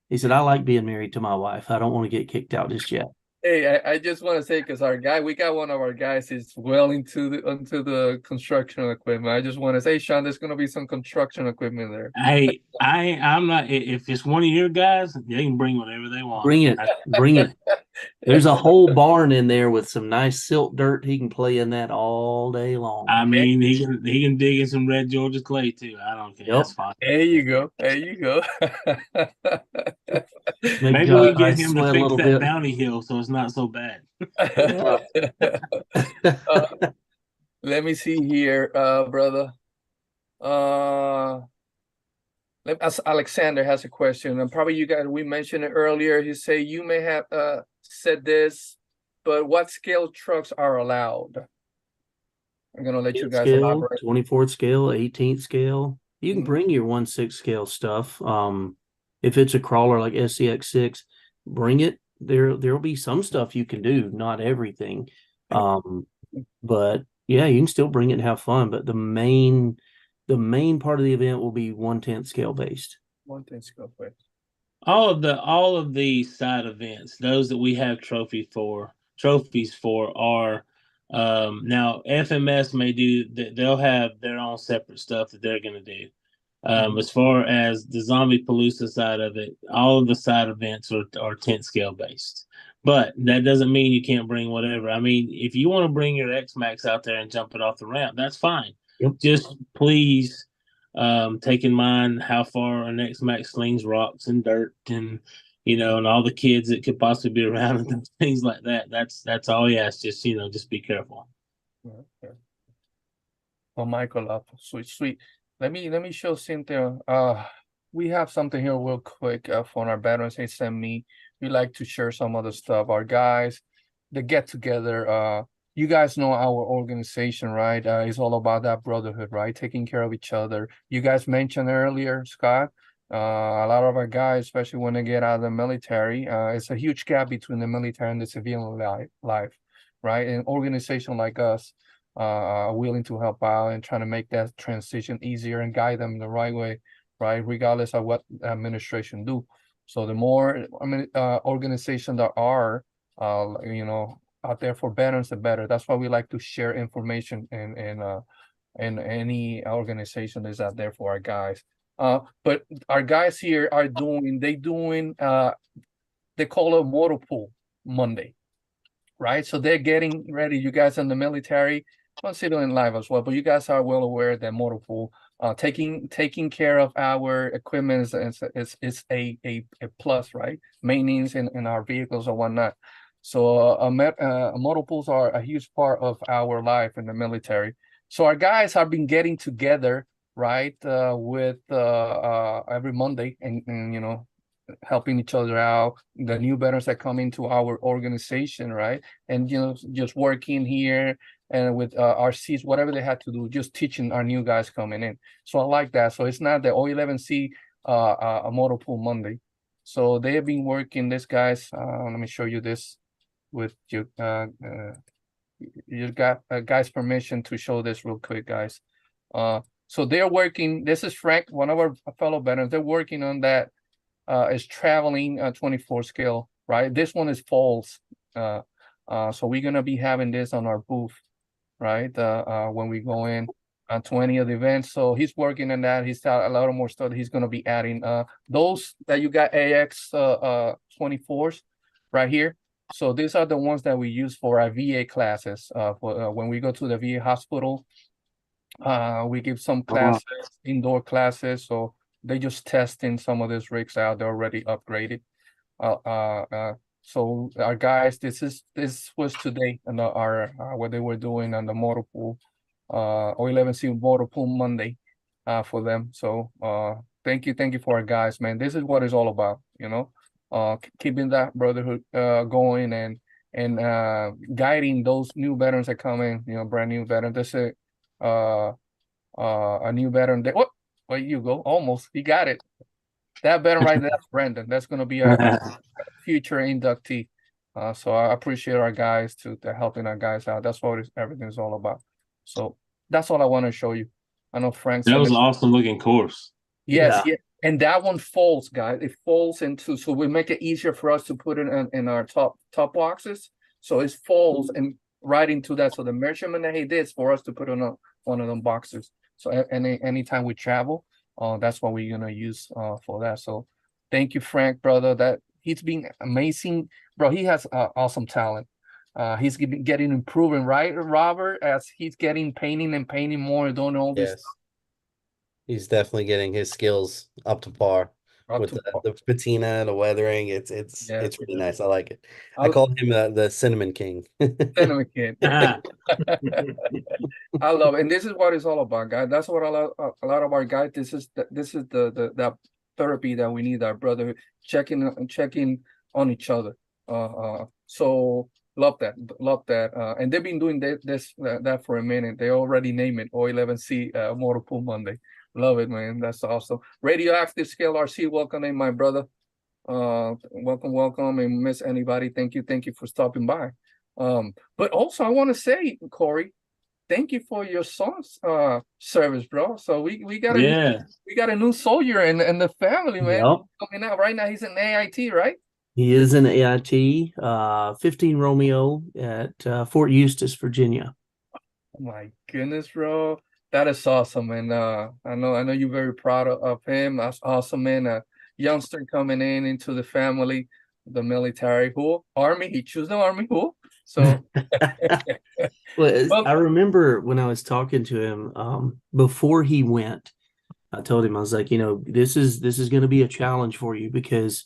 he said, "I like being married to my wife. I don't want to get kicked out just yet." Hey, I just want to say, because we got one of our guys is well into the construction equipment. I just want to say, Sean, there's going to be some construction equipment there. Hey, I'm not. If it's one of your guys, they can bring whatever they want. Bring it. There's a whole barn in there with some nice silt dirt. He can play in that all day long. I mean, he can dig in some red Georgia clay too. I don't care. That's fine. There you go. Maybe we get him to fix that bounty hill so it's not so bad. Let me see here, brother. Alexander has a question, and probably you guys, we mentioned it earlier. He say you may have said this, but what scale trucks are allowed? I'm gonna let you guys elaborate. 24th scale, 18th scale. You can bring your 1/6 scale stuff. If it's a crawler like SCX6, bring it. There'll be some stuff you can do, not everything. But yeah, you can still bring it and have fun. But the main part of the event will be 1/10 scale based. 1/10 scale based. All of the side events, those that we have trophies for are now FMS may do that. They'll have their own separate stuff that they're going to do. As far as the ZombiePaloosa side of it, all of the side events are 10 scale based. But that doesn't mean you can't bring whatever. I mean, if you want to bring your X-Max out there and jump it off the ramp, that's fine. Yep. Just please take in mind how far an X-Max slings rocks and dirt and and all the kids that could possibly be around and things like that. That's all he asks. Just just be careful. Okay. Oh, Michael, sweet. Let me show Cynthia. We have something here real quick for our veterans. They send me. We like to share some of the stuff. Our guys, the get together. You guys know our organization, right? It's all about that brotherhood, right? Taking care of each other. You guys mentioned earlier, Scott. A lot of our guys, especially when they get out of the military, it's a huge gap between the military and the civilian life, right? An organization like us willing to help out and trying to make that transition easier and guide them the right way, right? Regardless of what the administration do. So the more organizations that are, out there for veterans, the better. That's why we like to share information and any organization is out there for our guys. But our guys here are doing, they call it Motor Pool Monday, right? So they're getting ready. You guys in the military, considering live as well, but you guys are well aware that Motor Pool, taking care of our equipment is a plus, right? Maintenance in our vehicles or whatnot. So motor pools are a huge part of our life in the military. So our guys have been getting together, right, with every Monday and helping each other out, the new veterans that come into our organization, right? And just working here and with RCs, whatever they had to do, just teaching our new guys coming in. So I like that. So it's not the O11C a motor pool Monday. So they have been working this guys. Let me show you this with you. You got guys' permission to show this real quick, guys. So they're working. This is Frank, one of our fellow veterans. They're working on that. Is traveling 24 scale, right? This one is falls. So we're gonna be having this on our booth, right? When we go in to any of the events. So he's working on that. He's got a lot of more stuff he's gonna be adding. Those that you got AX 24s right here. So these are the ones that we use for our VA classes. For when we go to the VA hospital, we give some classes, indoor classes. So they just testing some of these rigs out. They're already upgraded. So our guys, this was today and our what they were doing on the motor pool, O11C motor pool Monday, for them. So thank you for our guys, man. This is what it's all about, keeping that brotherhood going and guiding those new veterans that come in, brand new veterans. This is a new veteran. There you go. Almost. He got it. That veteran right there, Brandon. That's going to be a future inductee. So I appreciate our guys to helping our guys out. That's what everything's all about. So that's all I want to show you. I know Frank's. That was an awesome looking course. Yes, yeah. And that one folds, guys. It folds into, so we make it easier for us to put it in our top boxes. So it folds and right into that. So the measurement that he did is for us to put on one of them boxes. So anytime we travel, that's what we're gonna use for that. So thank you, Frank, brother. That he's been amazing, bro. He has awesome talent. He's getting improving, right, Robert? As he's getting painting more, doing all this. Yes. He's definitely getting his skills up to par with the patina, the weathering. It's really nice. I like it. I call him the Cinnamon King. Cinnamon King. I love it. And this is what it's all about, guys. That's what a lot of our guys. This is that therapy that we need. Our brother checking on each other. So love that. And they've been doing that for a minute. They already named it O11C Motor Pool Monday. Love it, man. That's awesome. Radioactive Scale RC, welcome in, my brother. Welcome. And miss anybody, thank you for stopping by. But also I want to say, Corey, thank you for your son's service, bro. So we got a new soldier in the family, man. Yep. Coming out right now. He's in AIT, right? He is in AIT, 15 Romeo at Fort Eustis, Virginia. Oh my goodness, bro. That is awesome, and I know you're very proud of him. That's awesome, man. A youngster coming into the family, the military, Army. He chose the Army, So, well, I remember when I was talking to him before he went, I told him, I was like, this is going to be a challenge for you because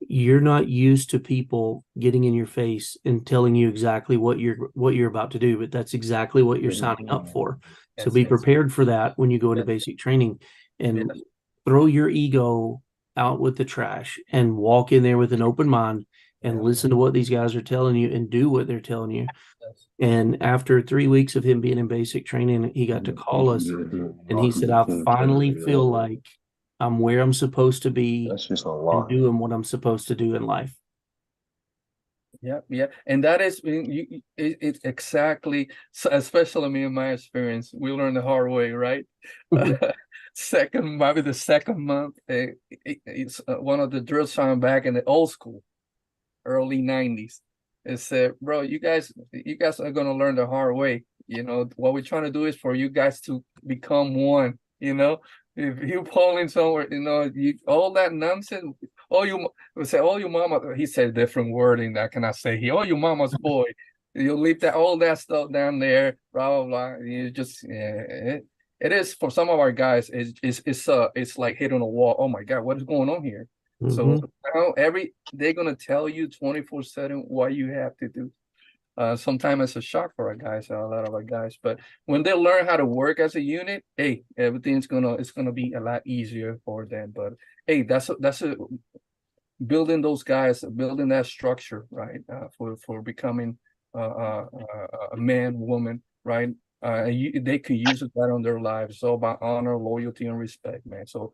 you're not used to people getting in your face and telling you exactly what you're about to do, but that's exactly what you're signing up for. So be prepared for that when you go into basic training, and throw your ego out with the trash and walk in there with an open mind and listen to what these guys are telling you and do what they're telling you. And after 3 weeks of him being in basic training, he got to call us and he said, I finally feel like I'm where I'm supposed to be and doing what I'm supposed to do in life. Yeah. And that is, it's exactly, especially me in my experience, we learned the hard way, right? Maybe the second month, it's one of the drill sergeant back in the old school, early 90s. It said, bro, you guys are going to learn the hard way. What we're trying to do is for you guys to become one, If you pulling somewhere, all that nonsense. You say, your mama. He said different wording that cannot say here. Your mama's boy. You leave all that stuff down there. Blah blah blah. You just it is for some of our guys. It's like hitting a wall. Oh my God, what is going on here? Mm-hmm. So now they're gonna tell you 24/7 what you have to do. Sometimes it's a shock for a lot of our guys, but when they learn how to work as a unit, hey, everything's gonna be a lot easier for them. But hey, that's building those guys, building that structure, right? For becoming a man, woman, right? They could use that on their lives. So about honor, loyalty, and respect, man. So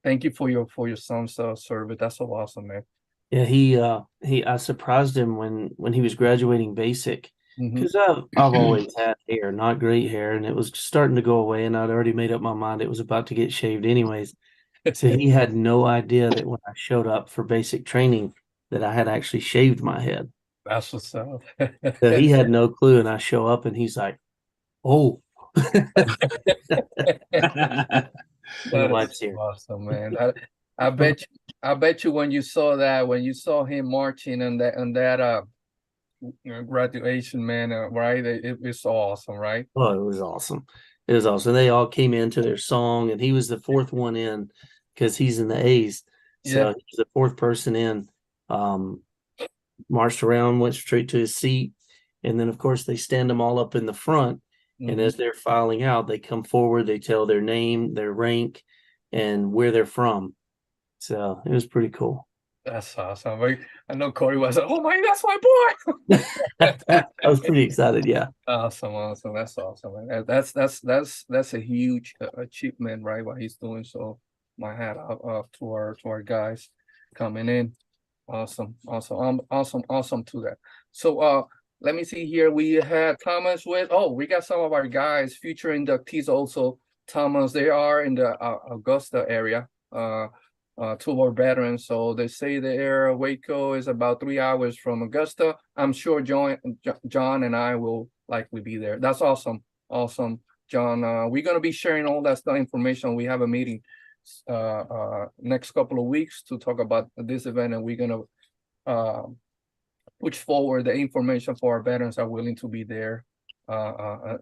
thank you for your son's service. That's so awesome, man. Yeah, I surprised him when he was graduating basic, because I've always had hair, not great hair, and it was starting to go away, and I'd already made up my mind it was about to get shaved anyways. So he had no idea that when I showed up for basic training that I had actually shaved my head. That's what's up. So he had no clue, and I show up and he's like, "Oh." And the wife's here. Awesome, man. I bet you when you saw that, when you saw him marching on that graduation, man, right? It was awesome, right? Oh, it was awesome. It was awesome. They all came into their song, and he was the fourth one in because he's in the A's. So Yeah. he was the fourth person in. Marched around, went straight to his seat, and then of course they stand them all up in the front. And as they're filing out, they come forward. They tell their name, their rank, and where they're from. So it was pretty cool. That's awesome. I know Corey was like, "Oh my, that's my boy." I was pretty excited. Yeah. Awesome. That's awesome, man. That's a huge achievement, right? What he's doing. So my hat off to our guys coming in. Awesome to that. So let me see here. We had Thomas with. Oh, we got some of our guys, future inductees also. Thomas, they are in the Augusta area. Two of our veterans. So they say the area Waco is about 3 hours from Augusta. I'm sure John and I will likely be there. That's awesome. Awesome, John. We're gonna be sharing all that stuff information. We have a meeting next couple of weeks to talk about this event, and we're gonna push forward the information for our veterans that are willing to be there on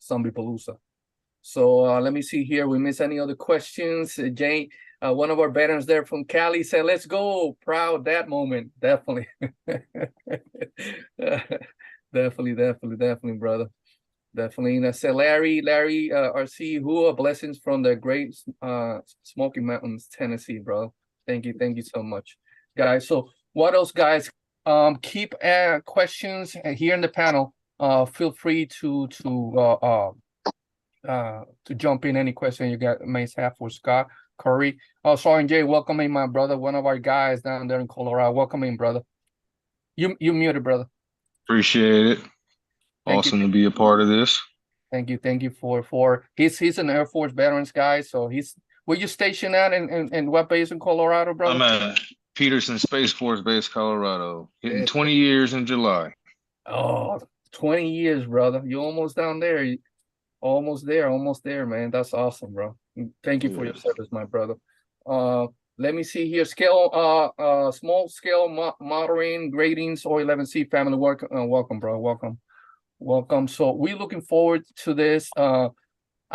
ZombiePalooza. So let me see here. We miss any other questions? Jane, one of our veterans there from Cali said, "Let's go!" Proud that moment. Definitely, definitely, brother. Definitely. And I said, Larry, RC, who are blessings from the great Smoky Mountains, Tennessee, bro. Thank you so much, guys. So what else, guys? Keep questions here in the panel. Feel free to jump in any question you may have for Scott, Curry. Oh, Sergeant Jay, welcome in, my brother. One of our guys down there in Colorado. Welcome in, brother. You muted, brother. Appreciate it. Awesome to be a part of this. Thank you for he's an Air Force veterans guy. So where you stationed at in what base in Colorado, brother? I'm at Peterson Space Force Base, Colorado. Hitting 20 years in July. Oh, 20 years, brother. You're almost down there. Almost there, man. That's awesome, bro. Thank you for your service, my brother. Let me see here. Small scale modeling, gradings, O11C family work. Welcome, bro. Welcome. So we're looking forward to this. I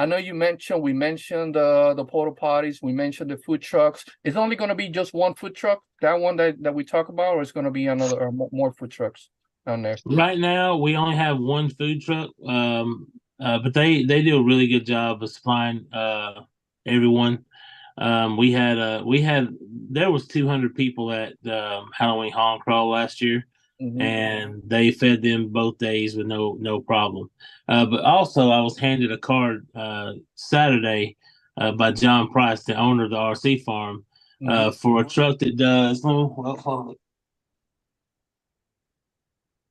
know we mentioned the porta potties, we mentioned the food trucks. It's only going to be just one food truck, that one that we talk about, or it's going to be another or more food trucks down there? Right now, we only have one food truck, but they do a really good job of supplying everyone. There was 200 people at Halloween Hall Crawl last year. And they fed them both days with no problem. But also, I was handed a card Saturday by John Price, the owner of the RC farm, for a truck that does.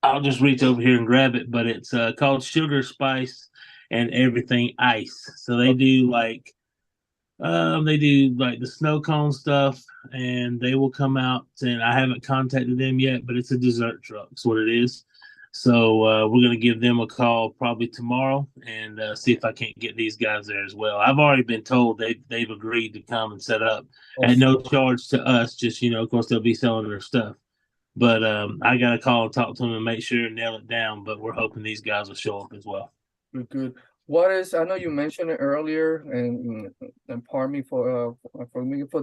I'll just reach over here and grab it, but it's called Sugar, Spice, and Everything Ice. So they do like the snow cone stuff, and they will come out. And I haven't contacted them yet, but it's a dessert truck. That's what it is. So we're gonna give them a call probably tomorrow and see if I can't get these guys there as well. I've already been told they've agreed to come and set up at no charge to us. Just of course they'll be selling their stuff. But I got to call and talk to them and make sure and nail it down. But we're hoping these guys will show up as well. Good. I know you mentioned it earlier, and pardon me for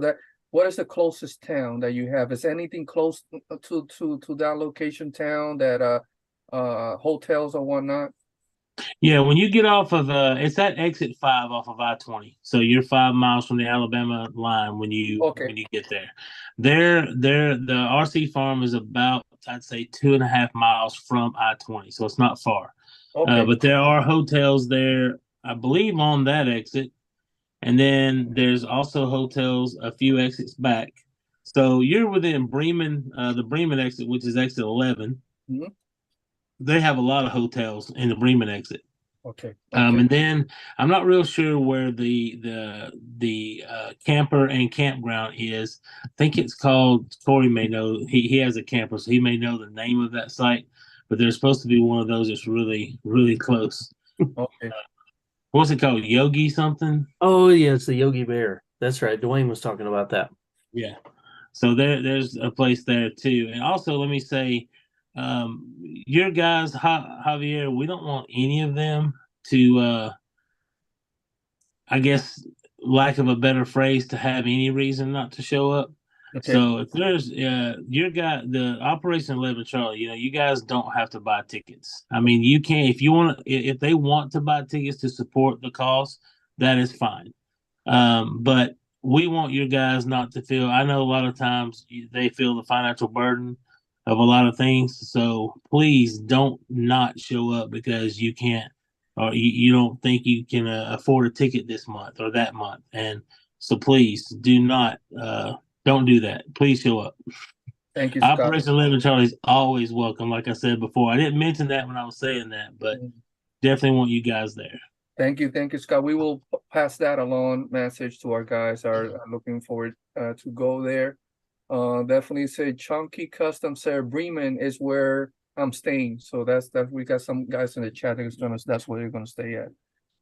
that. What is the closest town that you have? Is anything close to that location town that hotels or whatnot? Yeah, when you get off of it's at exit 5 off of I-20. So you're 5 miles from the Alabama line when you get there. The RC farm is about, I'd say, 2.5 miles from I-20, so it's not far. Okay. But there are hotels there, I believe, on that exit, and then there's also hotels a few exits back. So you're within Bremen, the Bremen exit, which is exit 11. Mhm. They have a lot of hotels in the Bremen exit. Okay. And then I'm not real sure where the camper and campground is. I think it's called, Corey may know, he has a camper, so he may know the name of that site, but there's supposed to be one of those that's really, really close. Okay. What's it called? Yogi something? Oh yeah, it's the Yogi Bear. That's right. Dwayne was talking about that. Yeah. So there's a place there too. And also, let me say, your guys, Javier, we don't want any of them to, I guess, lack of a better phrase, to have any reason not to show up. Okay. So if there's your guy, the Operation 11 Charlie, you guys don't have to buy tickets. I mean, you can, if you want to, if they want to buy tickets to support the cause, that is fine. But we want your guys not to feel, I know a lot of times they feel the financial burden of a lot of things. So please don't not show up because you can't, or you don't think you can afford a ticket this month or that month. And so please don't do that. Please show up. Thank you, Scott. Operation 11 Charlie is always welcome. Like I said before, I didn't mention that when I was saying that, but definitely want you guys there. Thank you, Scott. We will pass that along message to our guys. Are looking forward to go there. Definitely say Chunky Custom Sarah Bremen is where I'm staying. So that's we got some guys in the chat that's where you're gonna stay at.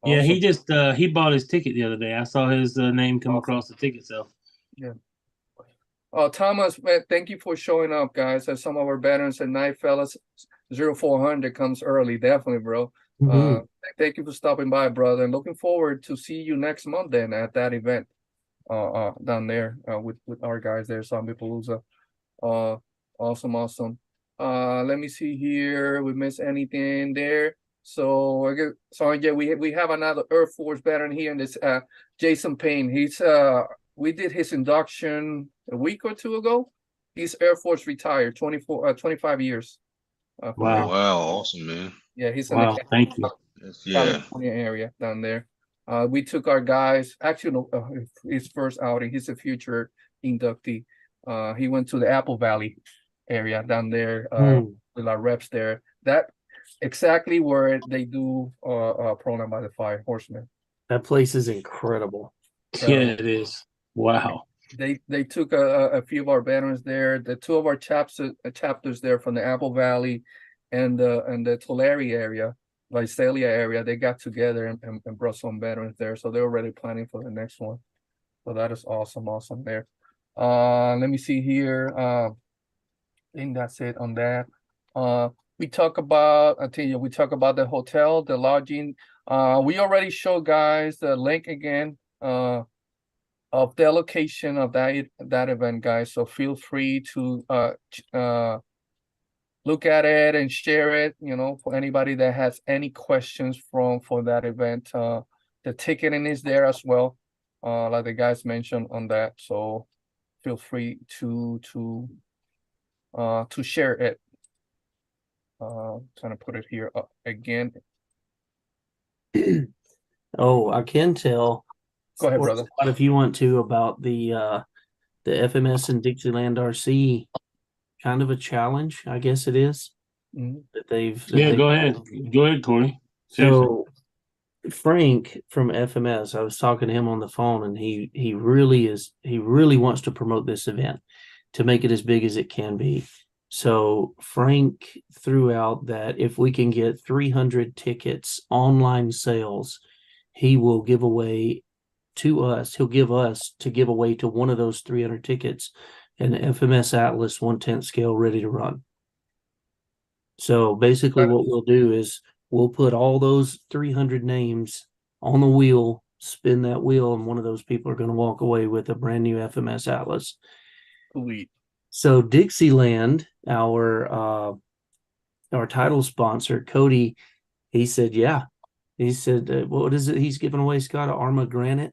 Yeah, he just he bought his ticket the other day. I saw his name come across the ticket sale. Yeah. Thomas, man, thank you for showing up, guys. As some of our veterans at Night Fellas 0400 comes early, definitely, bro. Thank you for stopping by, brother, and looking forward to see you next month then at that event down there with our guys there, ZombiePaloosa. Awesome. Let me see here. We miss anything there? So I guess we have another Air Force veteran here in this Jason Payne. He's we did his induction a week or two ago. He's Air Force retired, 25 years. Wow. Wow, awesome, man. Yeah, he's in wow, thank you. California area down there. We took our guys, actually his first outing, he's a future inductee. He went to the Apple Valley area down there with our reps there. That exactly where they do Program by the Fire Horsemen. That place is incredible. Yeah, it is. Wow. They took a few of our veterans there. The two of our chapters there from the Apple Valley and the Tulare area, Visalia area, they got together and brought some veterans there. So they're already planning for the next one. So that is awesome there. Let me see here. I think that's it on that. We talk about the hotel, the lodging. We already showed guys the link again of the location of that event, guys. So feel free to look at it and share it, for anybody that has any questions for that event. The ticketing is there as well, like the guys mentioned on that. So feel free to share it. Trying to put it here again. Oh, I can tell. Go ahead, brother. If you want to, about the FMS and Dixieland RC, kind of a challenge, I guess it is. That they've go ahead, Corey. So Frank from FMS, I was talking to him on the phone, and he really wants to promote this event to make it as big as it can be. So Frank threw out that if we can get 300 tickets online sales, he will give away to us. He'll give us to give away to one of those 300 tickets an FMS Atlas 1/10 scale ready to run. So basically what we'll do is we'll put all those 300 names on the wheel, spin that wheel, and one of those people are going to walk away with a brand new FMS Atlas. Sweet. So Dixieland, our title sponsor, Cody, He said, yeah. He said, what is it he's giving away, Scott? An Arma Granite?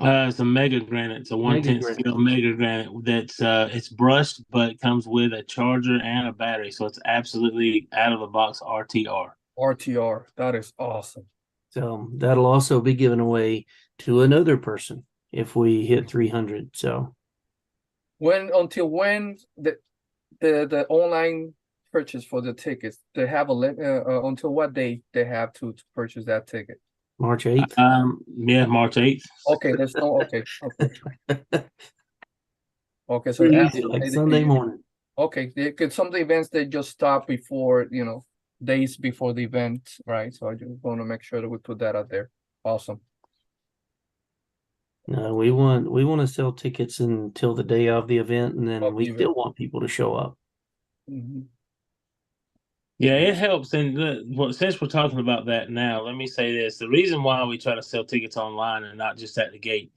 It's a mega granite. It's a Mega 1/10 granite. scale mega granite that's it's brushed, but it comes with a charger and a battery. So it's absolutely out of the box RTR. RTR. That is awesome. So that'll also be given away to another person if we hit 300. So Until when the online purchase for the tickets, they have a until what day they have to purchase that ticket? March 8th. Yeah, March 8th. Okay, there's no okay. Okay, so Easy, like Sunday morning. Okay, because some of the events they just stop before, days before the event, right? So I just want to make sure that we put that out there. Awesome. No, we want to sell tickets until the day of the event, and then we still want people to show up. Mm-hmm. Yeah, it helps. And since we're talking about that now, let me say this. The reason why we try to sell tickets online and not just at the gate,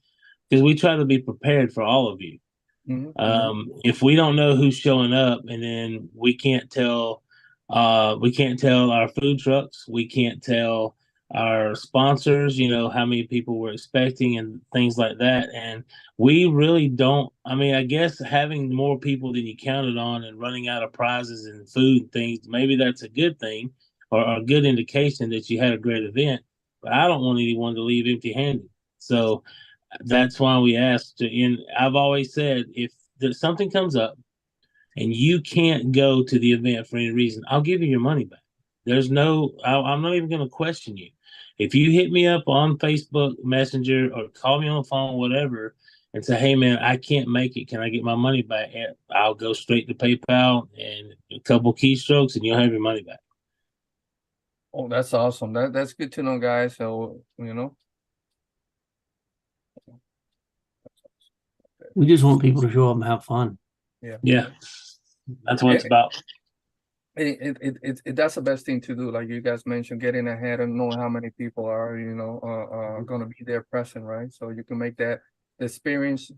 because we try to be prepared for all of you. Mm-hmm. If we don't know who's showing up, and then we can't tell our food trucks, we can't tell our sponsors, how many people we're expecting and things like that. And we really don't. I mean, I guess having more people than you counted on and running out of prizes and food and things, maybe that's a good thing or a good indication that you had a great event. But I don't want anyone to leave empty-handed. So that's why we asked and I've always said, if something comes up and you can't go to the event for any reason, I'll give you your money back. I'm not even going to question you. If you hit me up on Facebook Messenger or call me on the phone, whatever, and say, hey, man, I can't make it. Can I get my money back? And I'll go straight to PayPal and a couple keystrokes and you'll have your money back. Oh, that's awesome. That's good to know, guys. So, We just want people to show up and have fun. Yeah. That's what it's about. That's the best thing to do. Like you guys mentioned, getting ahead and know how many people are, going to be there present, right? So you can make that experience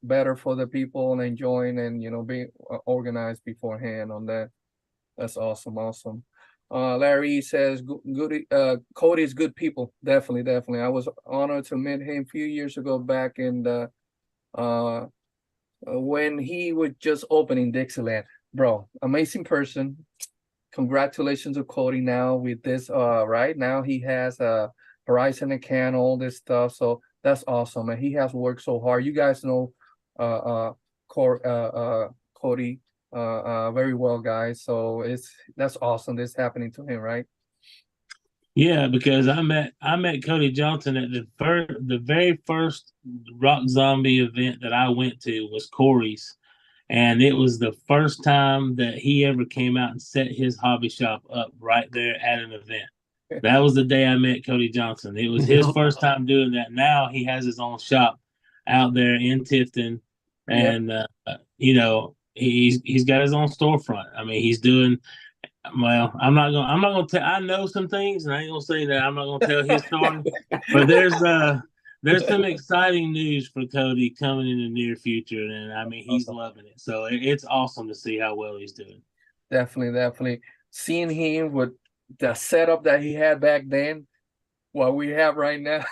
better for the people and enjoying and, being organized beforehand on that. That's awesome. Awesome. Larry says, Cody's good people. Definitely. I was honored to meet him a few years ago back in the when he was just opening Dixieland. Bro, amazing person. Congratulations to Cody now with this. Right now he has a Horizon account, all this stuff. So that's awesome, and he has worked so hard. You guys know, Cody, very well, guys. So that's awesome. This happening to him, right? Yeah, because I met Cody Johnson at the very first Rock Zombie event that I went to was Corey's. And it was the first time that he ever came out and set his hobby shop up right there at an event. That was the day I met Cody Johnson. It was his first time doing that. Now he has his own shop out there in Tifton, and he's got his own storefront. I mean, he's doing well. I'm not gonna tell. I know some things, and I ain't gonna say that. I'm not gonna tell his story. But there's some exciting news for Cody coming in the near future, and I mean he's loving it. So it's awesome to see how well he's doing. Definitely. Seeing him with the setup that he had back then, what we have right now.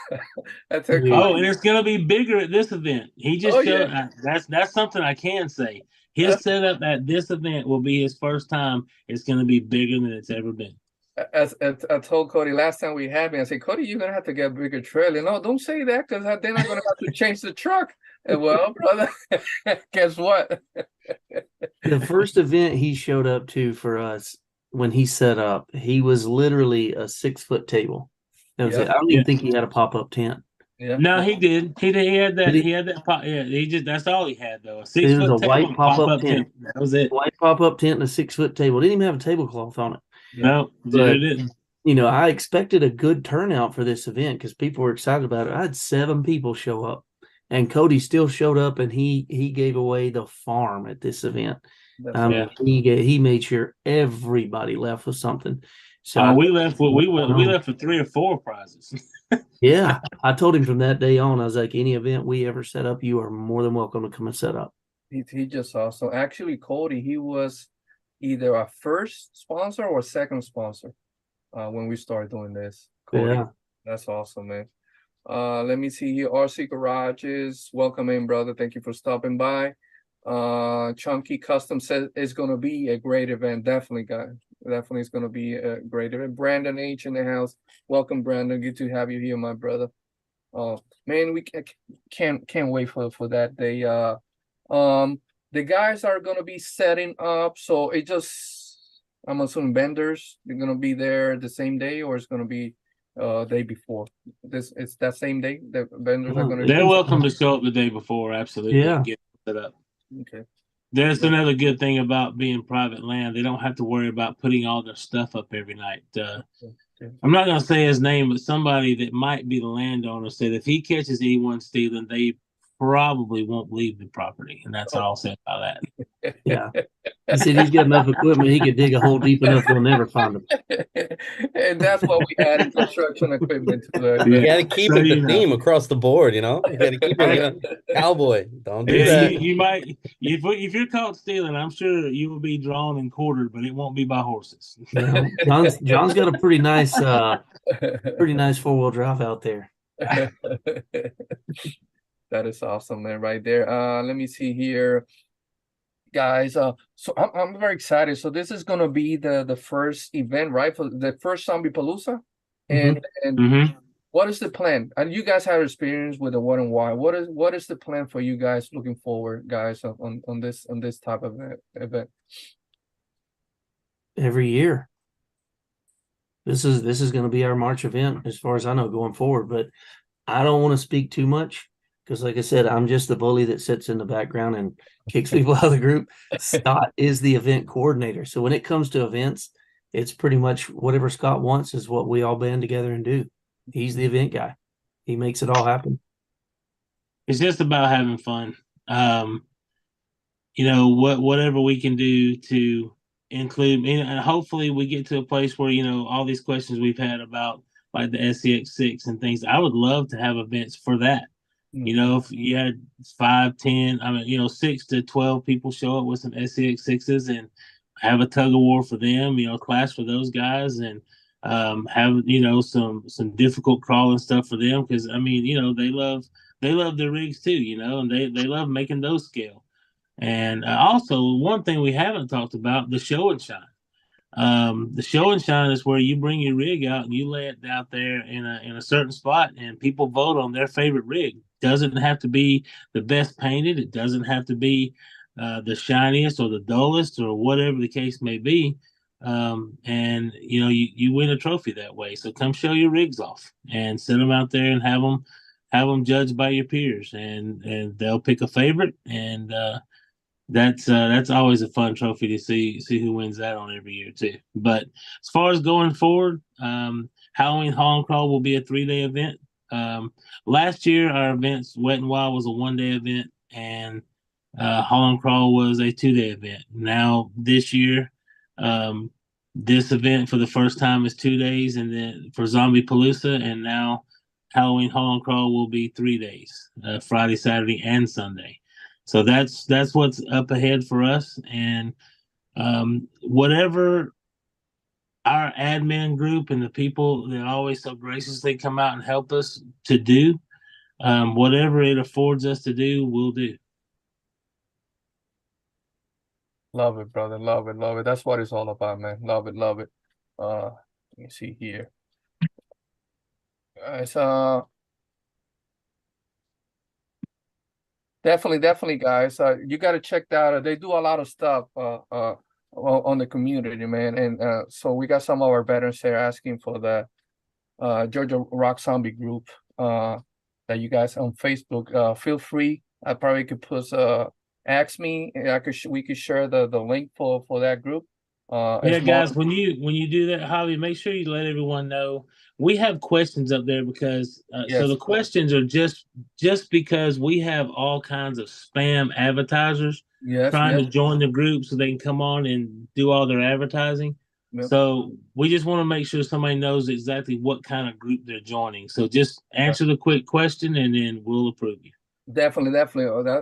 And it's gonna be bigger at this event. He just showed. That's something I can say. His setup at this event will be his first time. It's gonna be bigger than it's ever been. As I told Cody last time we had me, I said, Cody, you're gonna have to get a bigger trailer. No, don't say that, because then I'm gonna have to change the truck. And well, brother, guess what? The first event he showed up to for us, when he set up, he was literally a 6-foot table. That was it. I don't even think he had a pop-up tent. Yeah. No, he did. He had that. He had that pop. Yeah, that's all he had though. A 6-foot it was a table, white pop-up tent. That was it. White pop-up tent and a 6-foot table. Didn't even have a tablecloth on it. No, but, it didn't. I expected a good turnout for this event because people were excited about it. I had 7 people show up, and Cody still showed up, and he gave away the farm at this event. He made sure everybody left with something. So we left with 3 or 4 prizes. Yeah, I told him from that day on, I was like, any event we ever set up, you are more than welcome to come and set up. He just saw. So actually, Cody, he was either a first sponsor or second sponsor when we start doing this. Cody, Yeah. that's awesome, man. Let me see here. RC Garages, welcome in, brother. Thank you for stopping by. Chunky Custom says it's gonna be a great event. Definitely, guys. Definitely, it's gonna be a great event. Brandon H in the house. Welcome, Brandon. Good to have you here, my brother. Man, we can't wait for that day. The guys are gonna be setting up, so it just I'm assuming vendors they're gonna be there the same day, or it's gonna be day before. It's that same day the vendors are gonna. They're welcome to show up the day before, absolutely. Yeah. Get set up. Okay. There's another good thing about being private land. They don't have to worry about putting all their stuff up every night. I'm not going to say his name, but somebody that might be the landowner said if he catches anyone stealing, they probably won't leave the property. And that's all I'll say about that. Yeah. He said he's got enough equipment, he could dig a hole deep enough they'll never find him. And that's what we add in construction equipment to it. You got to keep it the theme across the board, you know? You got to keep it cowboy. Don't do that. You might, if you're caught stealing, I'm sure you will be drawn and quartered, but it won't be by horses. Yeah. John's got a pretty nice 4-wheel drive out there. That is awesome, man, right there. Let me see here, guys. So I'm very excited. So this is gonna be the first event, right? For the first ZombiePaloosa, and what is the plan? And you guys have experience with the what and why. What is the plan for you guys looking forward, guys, on this type of event? Every year. This is going to be our March event, as far as I know, going forward. But I don't want to speak too much because, like I said, I'm just the bully that sits in the background and kicks people out of the group. Scott is the event coordinator. So when it comes to events, it's pretty much whatever Scott wants is what we all band together and do. He's the event guy. He makes it all happen. It's just about having fun. Whatever we can do to include, and hopefully we get to a place where, all these questions we've had about like the SCX6 and things. I would love to have events for that. If you had 5, 10, 6 to 12 people show up with some SCX6s and have a tug of war for them, class for those guys, and have some difficult crawling stuff for them, because they love their rigs too, and they love making those scale. And also, one thing we haven't talked about, the show and shine. The show and shine is where you bring your rig out and you lay it out there in a certain spot, and people vote on their favorite rig. Doesn't have to be the best painted. It doesn't have to be the shiniest or the dullest or whatever the case may be. And you win a trophy that way. So come show your rigs off and send them out there and have them judged by your peers, and they'll pick a favorite, and that's always a fun trophy to see who wins that on every year too. But as far as going forward, Halloween Haul and Crawl will be a 3-day event. Last year our events, Wet and Wild, was a 1-day event, and Haul and Crawl was a 2-day event. Now this year, this event for the first time is 2 days, and then for ZombiePaloosa, and now Halloween Haul and Crawl will be 3 days, Friday, Saturday, and Sunday. So that's what's up ahead for us, and whatever our admin group and the people that always so graciously come out and help us to do, whatever it affords us to do, we'll do. Love it, brother. Love it. Love it. That's what it's all about, man. Love it. Love it. Let me see here. Guys, definitely, guys. You got to check that out. They do a lot of stuff on the community, man. And so we got some of our veterans there asking for the Georgia Rock Zombie group that you guys on Facebook. Feel free. I probably could put ask me. We could share the link for that group. Guys, when you do that, Javi, make sure you let everyone know. We have questions up there because so the questions are just because we have all kinds of spam advertisers trying to join the group so they can come on and do all their advertising. So we just want to make sure somebody knows exactly what kind of group they're joining. So just answer the quick question and then we'll approve you. Definitely.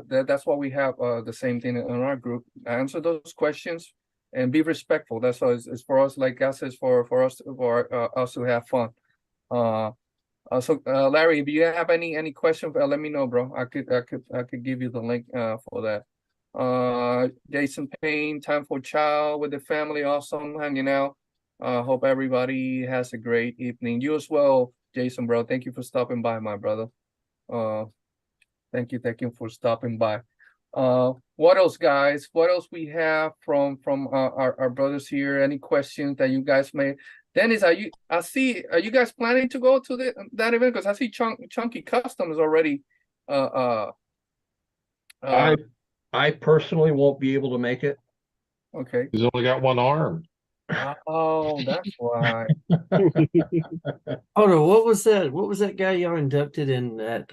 That's why we have the same thing in our group. Answer those questions. and be respectful. That's all. It's for us, like I said, for us to have fun. Larry, if you have any questions, let me know, bro. I could give you the link for that. Jason Payne, time for chow with the family. Awesome hanging out. Hope everybody has a great evening. You as well, Jason, bro. Thank you for stopping by, my brother. Thank you for stopping by. What else, guys? What else we have from our brothers here? Any questions that you guys may? Dennis, are you guys planning to go to that event? Because I see Chunky Customs already. I personally won't be able to make it. Okay. He's only got one arm. Oh, that's why. Oh no, what was that? What was that guy y'all inducted in that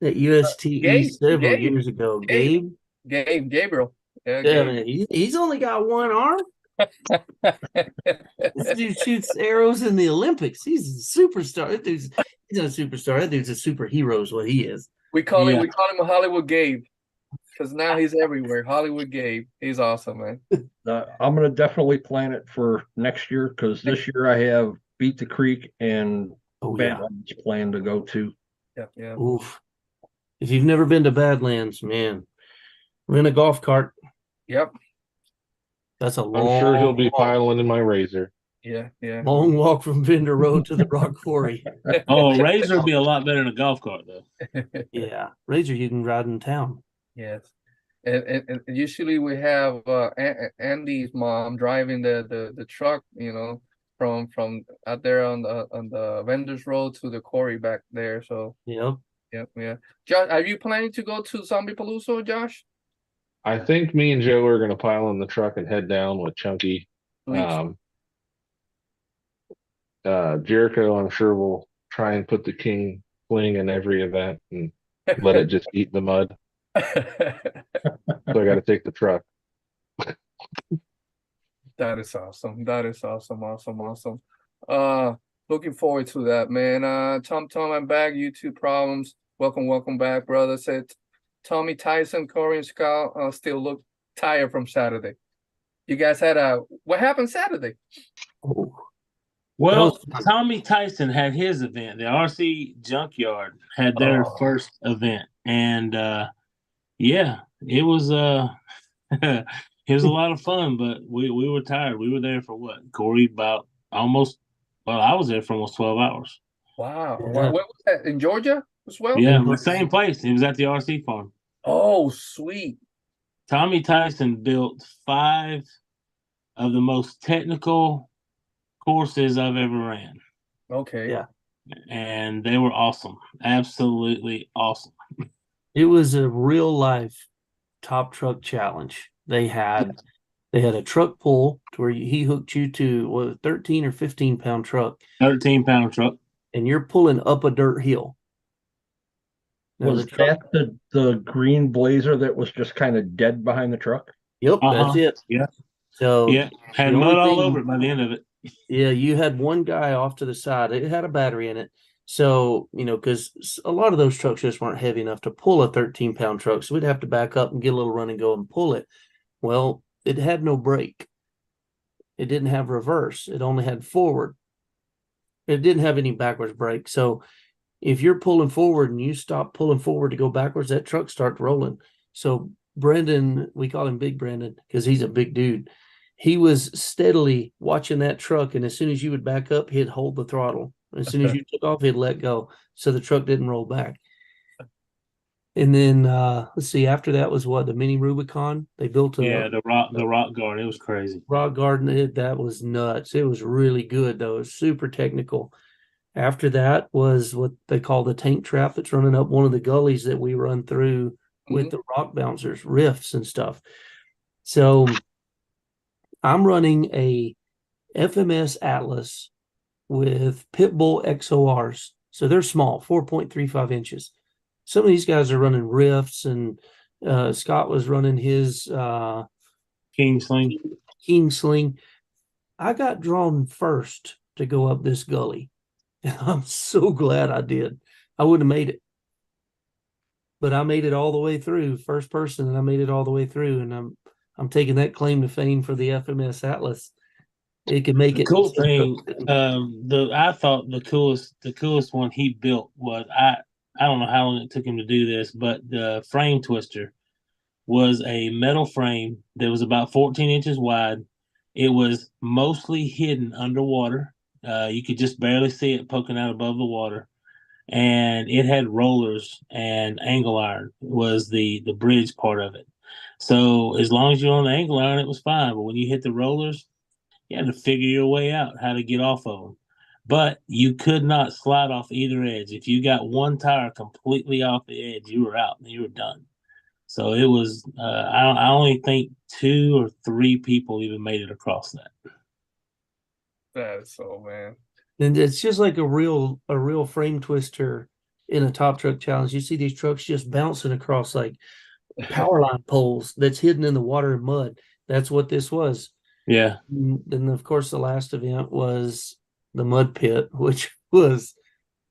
USTE several years ago? Gabriel. Yeah, Yeah, Gabe. man, he's only got one arm. This dude shoots arrows in the Olympics. He's a superstar. He's not a superstar. That dude's a superhero is what he is. We call him Hollywood Gabe, because now he's everywhere. Hollywood Gabe. He's awesome, man. I'm going to definitely plan it for next year, because this year I have Beat the Creek and Badlands planned to go to. Yeah. Oof. If you've never been to Badlands, man, rent a golf cart. Yep. That's a long I'm sure he'll be walk. piling in my Razor. Yeah. Long walk from Vendor Road to the Rock Quarry. Oh, Razor would be a lot better than a golf cart, though. Yeah, Razor you can ride in town. Yes. And usually we have Andy's mom driving the truck, from out there on the Vendors Road to the quarry back there. So Yep. yeah. Josh, are you planning to go to ZombiePaloosa, Josh? I think me and Joe are going to pile in the truck and head down with Chunky. Sweet. Jericho, I'm sure will try and put the King fling in every event and let it just eat the mud. So I got to take the truck. That is awesome. Awesome. Looking forward to that, man. Tom, I'm back. YouTube problems. Welcome back, brother. Said Tommy Tyson, Corey and Scott still look tired from Saturday. You guys had what happened Saturday? Oh. Well, Tommy Tyson had his event. The RC Junkyard had their first event, and yeah, it was it was a lot of fun. But we were tired. We were there for what, Corey? About almost. Well, I was there for almost 12 hours. Wow. Yeah. Where was that? In Georgia as well? Yeah, the same place. It was at the RC farm. Oh, sweet. Tommy Tyson built 5 of the most technical courses I've ever ran. Okay. Yeah. And they were awesome. Absolutely awesome. It was a real life top truck challenge. They had a truck pull to where he hooked you to a 13 or 15 pound truck. 13-pound truck. And you're pulling up a dirt hill. Now Was that the green Blazer that was just kind of dead behind the truck? Yep, that's it. Yeah. So yeah, had mud all over it by the end of it. Yeah, you had one guy off to the side. It had a battery in it. So, because a lot of those trucks just weren't heavy enough to pull a 13-pound truck. So we'd have to back up and get a little run and go and pull it. Well, it had no brake. It didn't have reverse. It only had forward. It didn't have any backwards brake. So if you're pulling forward and you stop pulling forward to go backwards, that truck starts rolling. So Brendan, we call him Big Brendan because he's a big dude. He was steadily watching that truck, and as soon as you would back up, he'd hold the throttle. As soon as you took off, he'd let go, so the truck didn't roll back. And then let's see, after that was what, the mini Rubicon? They built the rock garden. It was crazy. Rock garden, that was nuts. It was really good though. It was super technical. After that was what they call the tank trap that's running up one of the gullies that we run through with the rock bouncers, rifts and stuff. So I'm running a FMS Atlas with Pitbull XORs. So they're small, 4.35 inches. Some of these guys are running rifts, and Scott was running his King Sling. I got drawn first to go up this gully. And I'm so glad I did. I wouldn't have made it. But I made it all the way through, first person, and I made it all the way through. And I'm taking that claim to fame for the FMS Atlas. It could make The it. cool thing, I thought the coolest one he built was I don't know how long it took him to do this, but the frame twister was a metal frame that was about 14 inches wide. It was mostly hidden underwater. You could just barely see it poking out above the water, and it had rollers and angle iron was the bridge part of it. So as long as you're on the angle iron, it was fine. But when you hit the rollers, you had to figure your way out how to get off of them. But you could not slide off either edge. If you got one tire completely off the edge, you were out and you were done. So it was. I only think 2 or 3 people even made it across that. That is so, man. And it's just like a real frame twister in a top truck challenge. You see these trucks just bouncing across like power line poles that's hidden in the water and mud. That's what this was. Yeah. And then of course the last event was the mud pit, which was,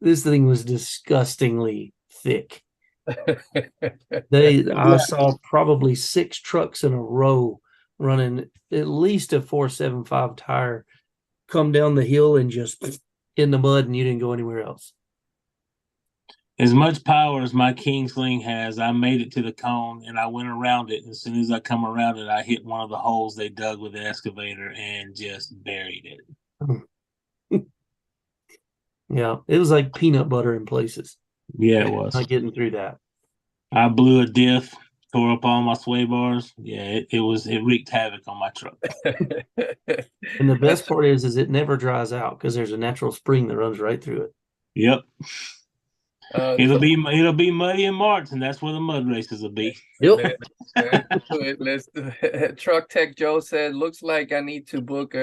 this thing was disgustingly thick. I saw probably 6 trucks in a row running at least a 475 tire come down the hill and just in the mud, and you didn't go anywhere else. As much power as my Kingsling has, I made it to the cone and I went around it. As soon as I come around it, I hit one of the holes they dug with the excavator and just buried it. Yeah, it was like peanut butter in places. Yeah, it was. Not getting through that. I blew a diff, tore up all my sway bars. Yeah, it wreaked havoc on my truck. And the best part is it never dries out because there's a natural spring that runs right through it. Yep. It'll be muddy in March, and that's where the mud races will be. Yep. Let's do it. Truck Tech Joe said, "Looks like I need to book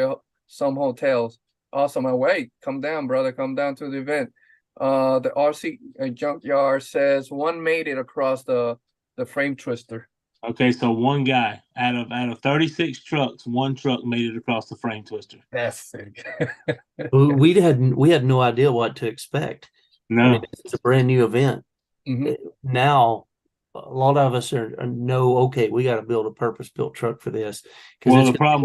some hotels." Awesome. Wait, come down, brother. Come down to the event. The RC Junkyard says one made it across the frame twister. Okay, so one guy out of 36 trucks, one truck made it across the frame twister. That's sick. we had no idea what to expect. No, I mean, it's a brand new event. Mm-hmm. Now, a lot of us know. Okay, we got to build a purpose-built truck for this. Well, the problem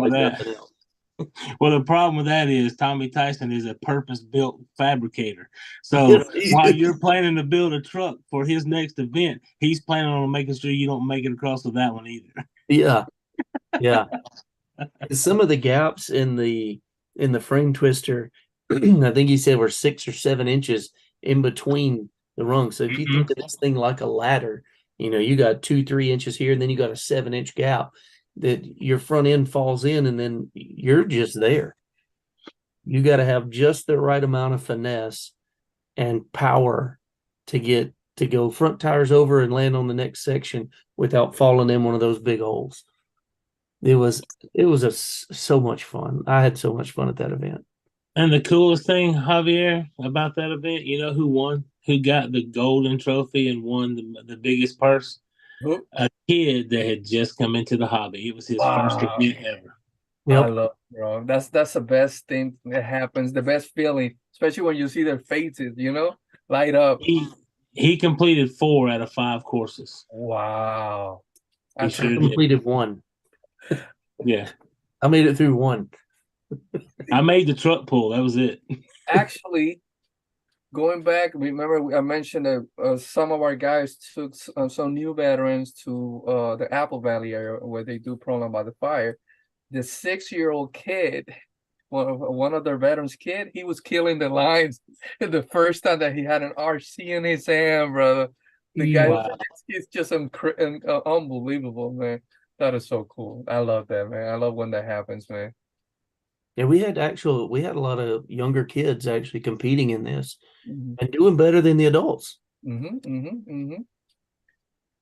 with that is Tommy Tyson is a purpose-built fabricator. So while you're planning to build a truck for his next event, he's planning on making sure you don't make it across with that one either. Yeah, yeah. Some of the gaps in the frame twister, I think he said were 6 or 7 inches in between the rungs. So if you think of this thing like a ladder, you got 2-3 inches here, and then you got a 7-inch gap that your front end falls in, and then you're just there. You got to have just the right amount of finesse and power to go front tires over and land on the next section without falling in one of those big holes. It was so much fun. I had so much fun at that event. And the coolest thing, Javier, about that event, you know who won? Who got the golden trophy and won the biggest purse? Who? A kid that had just come into the hobby. It was his first event ever. Yep. I love it, bro. That's the best thing that happens. The best feeling, especially when you see their faces, light up. He completed 4 out of 5 courses. Wow. I completed 1. Yeah. I made it through 1. I made the truck pull. That was it. Actually, going back, remember I mentioned that some of our guys took some new veterans to the Apple Valley area where they do Program by the Fire. The 6-year-old kid, one of their veterans' kid, he was killing the lines the first time that he had an RC in his hand, brother. The guy, he's just unbelievable, man. That is so cool. I love that, man. I love when that happens, man. Yeah, we had a lot of younger kids actually competing in this and doing better than the adults. Yeah,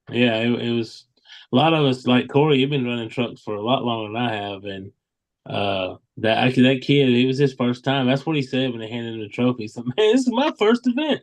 it was a lot of us, like Corey, you've been running trucks for a lot longer than I have, and that kid, it was his first time. That's what he said when they handed him the trophy. So, man, this is my first event.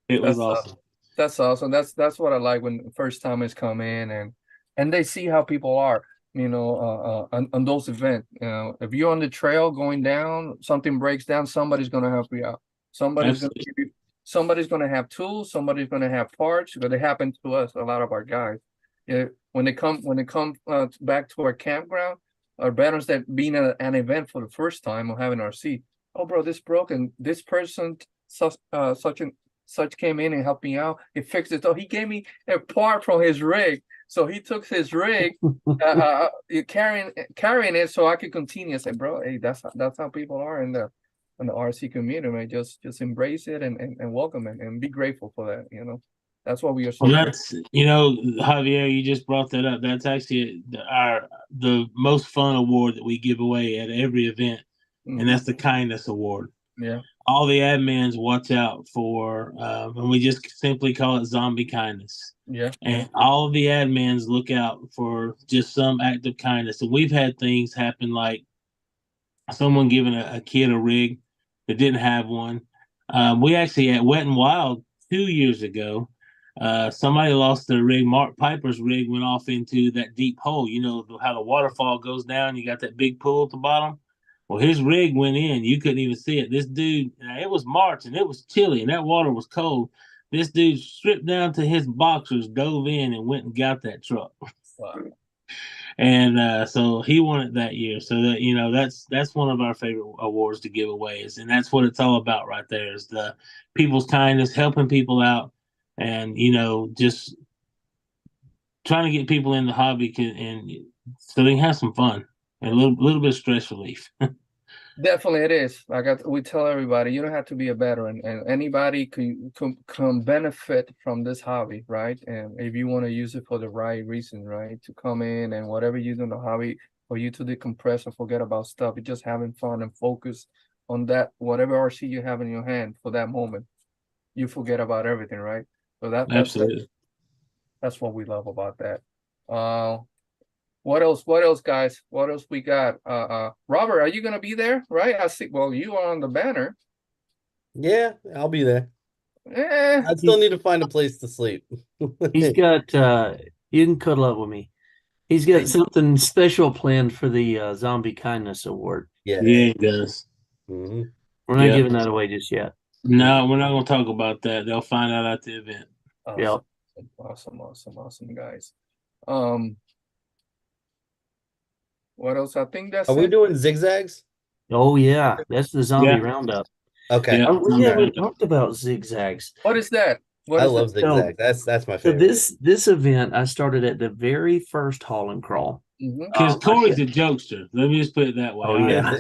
It was awesome. That's awesome. That's what I like when first timers come in and they see how people are, on those events. If you're on the trail going down, something breaks down, somebody's gonna help you out. Somebody's gonna give you somebody's going to have tools, somebody's going to have parts, because it happened to us, a lot of our guys. Yeah, when they come back to our campground, our veterans that being at an event for the first time or having our seat, oh bro, this broke, and this person such came in and helped me out. He fixed it. So he gave me a part from his rig. So he took his rig, carrying it, so I could continue. I said, bro, hey, that's how people are in the RC community, man. Just embrace it and welcome it and be grateful for that. You know, that's what we are. Well, that's, you know, Javier, you just brought that up. That's actually the most fun award that we give away at every event, and that's the kindness award. Yeah. All the admins watch out for, and we just simply call it zombie kindness. Yeah. And all of the admins look out for just some act of kindness. And we've had things happen like someone giving a kid a rig that didn't have one. We actually at Wet and Wild 2 years ago, somebody lost their rig. Mark Piper's rig went off into that deep hole. You know how the waterfall goes down. You got that big pool at the bottom. Well, his rig went in. You couldn't even see it. This dude, it was March and it was chilly and that water was cold. This dude stripped down to his boxers, dove in, and went and got that truck. Wow. And so he won it that year. So that, you know, that's one of our favorite awards to give away. And that's what it's all about right there, is the people's kindness, helping people out, and, you know, just trying to get people in the hobby and so they can have some fun and a little bit of stress relief. Definitely it is. We tell everybody, you don't have to be a veteran, and anybody can benefit from this hobby, right? And if you want to use it for the right reason, right? To come in and whatever you do in the hobby, for you to decompress and forget about stuff, you're just having fun and focus on that, whatever RC you have in your hand for that moment. You forget about everything, right? So Absolutely. That's what we love about that. What else, guys? What else we got? Robert, are you gonna be there? Right? I see. Well, you are on the banner. Yeah, I'll be there. Eh, I still need to find a place to sleep. He's got you can cuddle up with me. He's got something special planned for the Zombie Kindness Award. Yeah, he does. Mm-hmm. We're not giving that away just yet. No, we're not going to talk about that. They'll find out at the event. Awesome. Yep. Awesome, guys. What else? I think that's Are we doing zigzags? Oh yeah, that's the zombie roundup. Okay. Yeah. We haven't talked about zigzags. What is that? I love zigzags. That's my favorite. So this event I started at the very first haul and crawl. Because Corey's a jokester. Let me just put it that way. Oh yeah.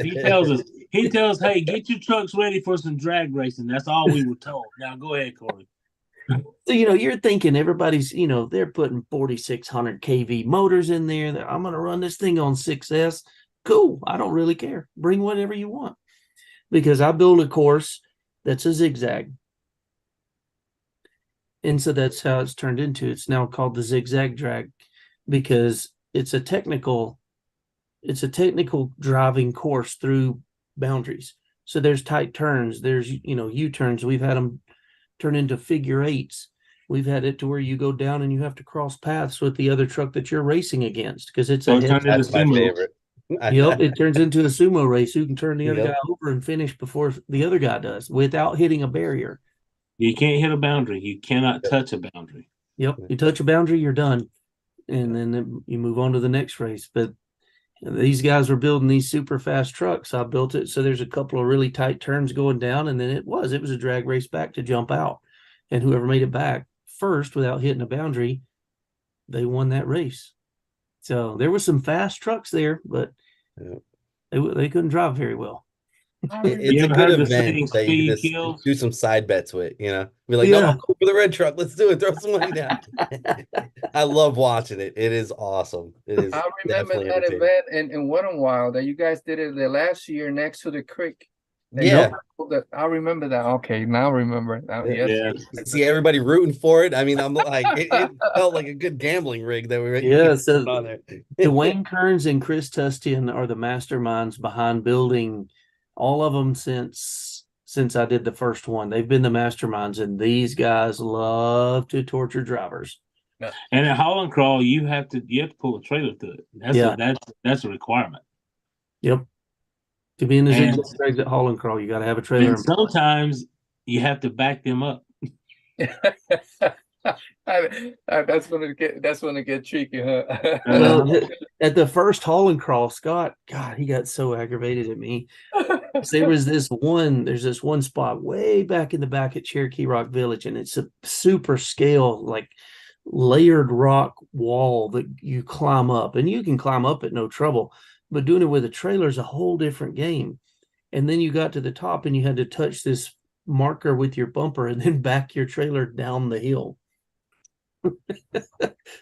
He tells, hey, get your trucks ready for some drag racing. That's all we were told. Now go ahead, Corey. So, you know, you're thinking everybody's, you know, they're putting 4,600 kV motors in there. I'm going to run this thing on 6S. Cool. I don't really care. Bring whatever you want. Because I build a course that's a zigzag. And so that's how it's turned into. It's now called the zigzag drag because it's a technical driving course through boundaries. So there's tight turns. There's, you know, U-turns. We've had them turn into figure eights. We've had it to where you go down and you have to cross paths with the other truck that you're racing against because it's that's my favorite. Yep, it turns into a sumo race. You can turn the other guy over and finish before the other guy does without hitting a barrier. You can't hit a boundary. You cannot touch a boundary. Yep, you touch a boundary, you're done. And then you move on to the next race. But these guys were building these super fast trucks. I built it so there's a couple of really tight turns going down, and then it was a drag race back to jump out. And whoever made it back first without hitting a boundary, they won that race. So there were some fast trucks there, but they couldn't drive very well. It's a good event that you just do some side bets with, you know. Be like, no, go for the red truck. Let's do it. Throw some money down. I love watching it. It is awesome. It is. I remember that event in Wet and Wild that you guys did it the last year next to the creek. Yeah, I remember that. Okay, now I remember that. Yes. See everybody rooting for it. I mean, I'm like, it felt like a good gambling rig that we were so on there. Dwayne Kearns and Chris Tustian are the masterminds behind building all of them since I did the first one. They've been the masterminds, and these guys love to torture drivers. Yeah. And at haul and crawl, you have to pull a trailer through it. That's a requirement. Yep. To be in the zigzag at haul and crawl, you got to have a trailer. And sometimes you have to back them up. That's gonna get tricky, huh? Well, at the first haul and crawl, Scott, God, he got so aggravated at me. There's this one spot way back in the back at Cherokee Rock Village, and it's a super scale, like layered rock wall that you climb up, and you can climb up at no trouble, but doing it with a trailer is a whole different game. And then you got to the top and you had to touch this marker with your bumper and then back your trailer down the hill.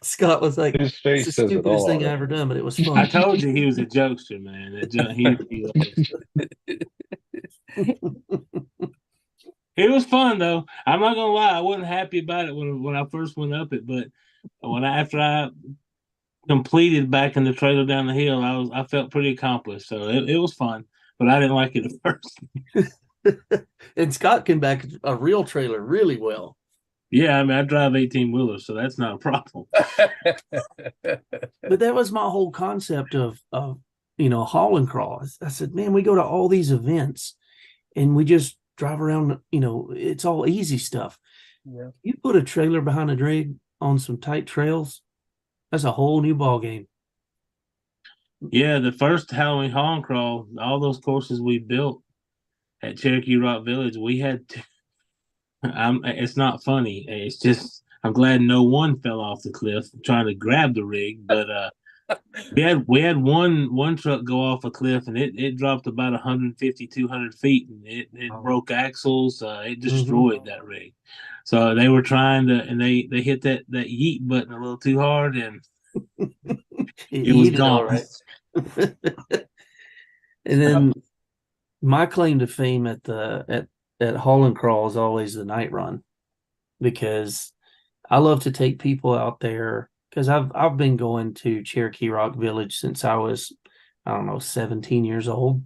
Scott was like, His "It's face the says it stupidest all. thing I ever done, but it was fun." I told you he was a jokester, man. It was fun though. I'm not gonna lie, I wasn't happy about it when I first went up it, but after I completed backing the trailer down the hill, I felt pretty accomplished. So it was fun, but I didn't like it at first. And Scott can back a real trailer really well. Yeah, I mean I drive 18-wheelers, so that's not a problem. But that was my whole concept of haul and crawl. I said, man, we go to all these events and we just drive around, it's all easy stuff. Yeah. You put a trailer behind a rig on some tight trails, that's a whole new ball game. Yeah, the first Halloween haul and crawl, all those courses we built at Cherokee Rock Village, we had to, it's not funny. It's just I'm glad no one fell off the cliff trying to grab the rig, but we had one truck go off a cliff and it dropped about 150, 200 feet and it broke axles. It destroyed that rig. So they were trying to, and they hit that yeet button a little too hard and it was gone. And then my claim to fame at haul and crawl is always the night run, because I love to take people out there, because I've been going to Cherokee Rock Village since I was, I don't know, 17 years old.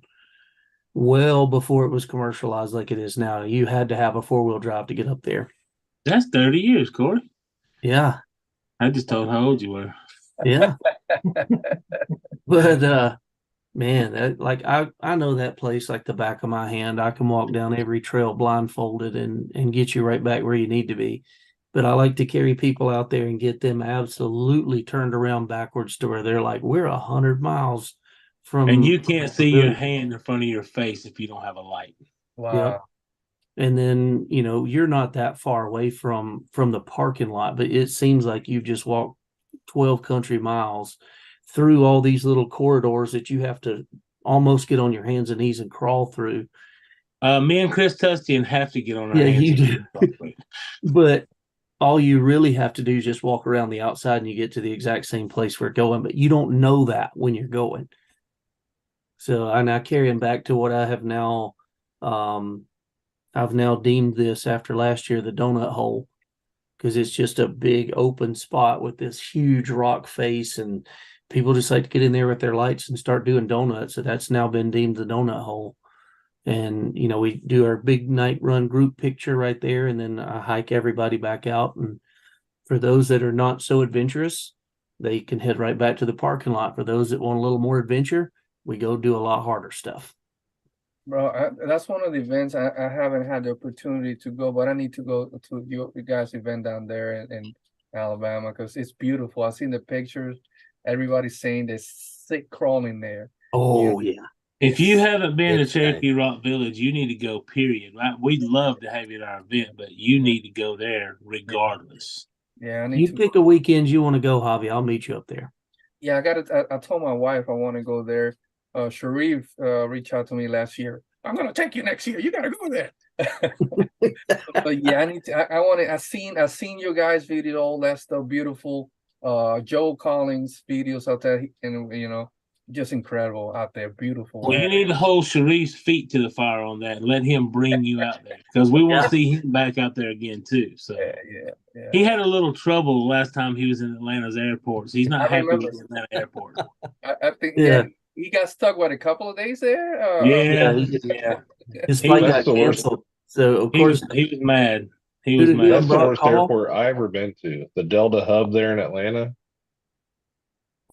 Well before it was commercialized like it is now. You had to have a 4-wheel drive to get up there. That's 30 years, Corey. Yeah. I just told how old you were. Yeah. But man, I know that place like the back of my hand. I can walk down every trail blindfolded and get you right back where you need to be. But I like to carry people out there and get them absolutely turned around backwards to where they're like, we're 100 miles from. And you can't see your hand in front of your face if you don't have a light. Wow. Yep. And then, you're not that far away from the parking lot, but it seems like you just walked 12 country miles through all these little corridors that you have to almost get on your hands and knees and crawl through. Me and Chris Tustian have to get on our hands. Yeah, you do. But all you really have to do is just walk around the outside and you get to the exact same place we're going, but you don't know that when you're going. So, and I carry them back to what I have now, I've now deemed this after last year, the donut hole, because it's just a big open spot with this huge rock face, and people just like to get in there with their lights and start doing donuts. So that's now been deemed the donut hole. And, we do our big night run group picture right there, and then I hike everybody back out. And for those that are not so adventurous, they can head right back to the parking lot. For those that want a little more adventure, we go do a lot harder stuff. Bro, that's one of the events I haven't had the opportunity to go, but I need to go to your guys' event down there in Alabama, because it's beautiful. I've seen the pictures. Everybody's saying they're sick crawling there. Oh, yeah. If you haven't been to Cherokee Rock Village, you need to go, period. Right? We'd love to have you at our event, but you need to go there regardless. Yeah, you pick a weekend you want to go, Javi. I'll meet you up there. Yeah, I told my wife I want to go there. Sharif reached out to me last year. I'm gonna take you next year. You gotta go there. But yeah, I need to. I want to. I've seen your guys' video, all that stuff, beautiful. Joe Collins videos out there, and just incredible out there, beautiful. Well, you need to hold Sharif's feet to the fire on that and let him bring you out there, because we want to see him back out there again too. So yeah. He had a little trouble last time he was in Atlanta's airports. He's not happy with the Atlanta airport. I think he got stuck a couple of days there. Yeah. His flight got canceled. So of course he was mad. He was mad. That's the worst airport I've ever been to. The Delta hub there in Atlanta.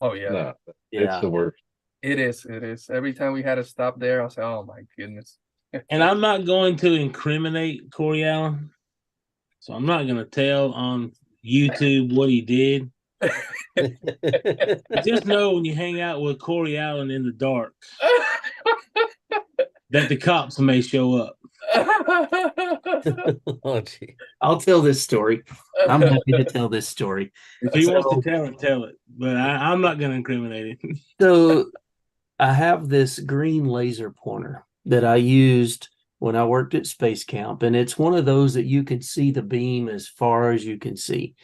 Oh yeah. No, it's the worst. It is. Every time we had to stop there, I was like, oh my goodness. And I'm not going to incriminate Corey Allen, so I'm not going to tell on YouTube what he did. Just know when you hang out with Corey Allen in the dark that the cops may show up. Oh, gee. I'll tell this story. I'm happy to tell this story. If he wants to tell it. But I'm not going to incriminate him. So I have this green laser pointer that I used when I worked at Space Camp, and it's one of those that you can see the beam as far as you can see.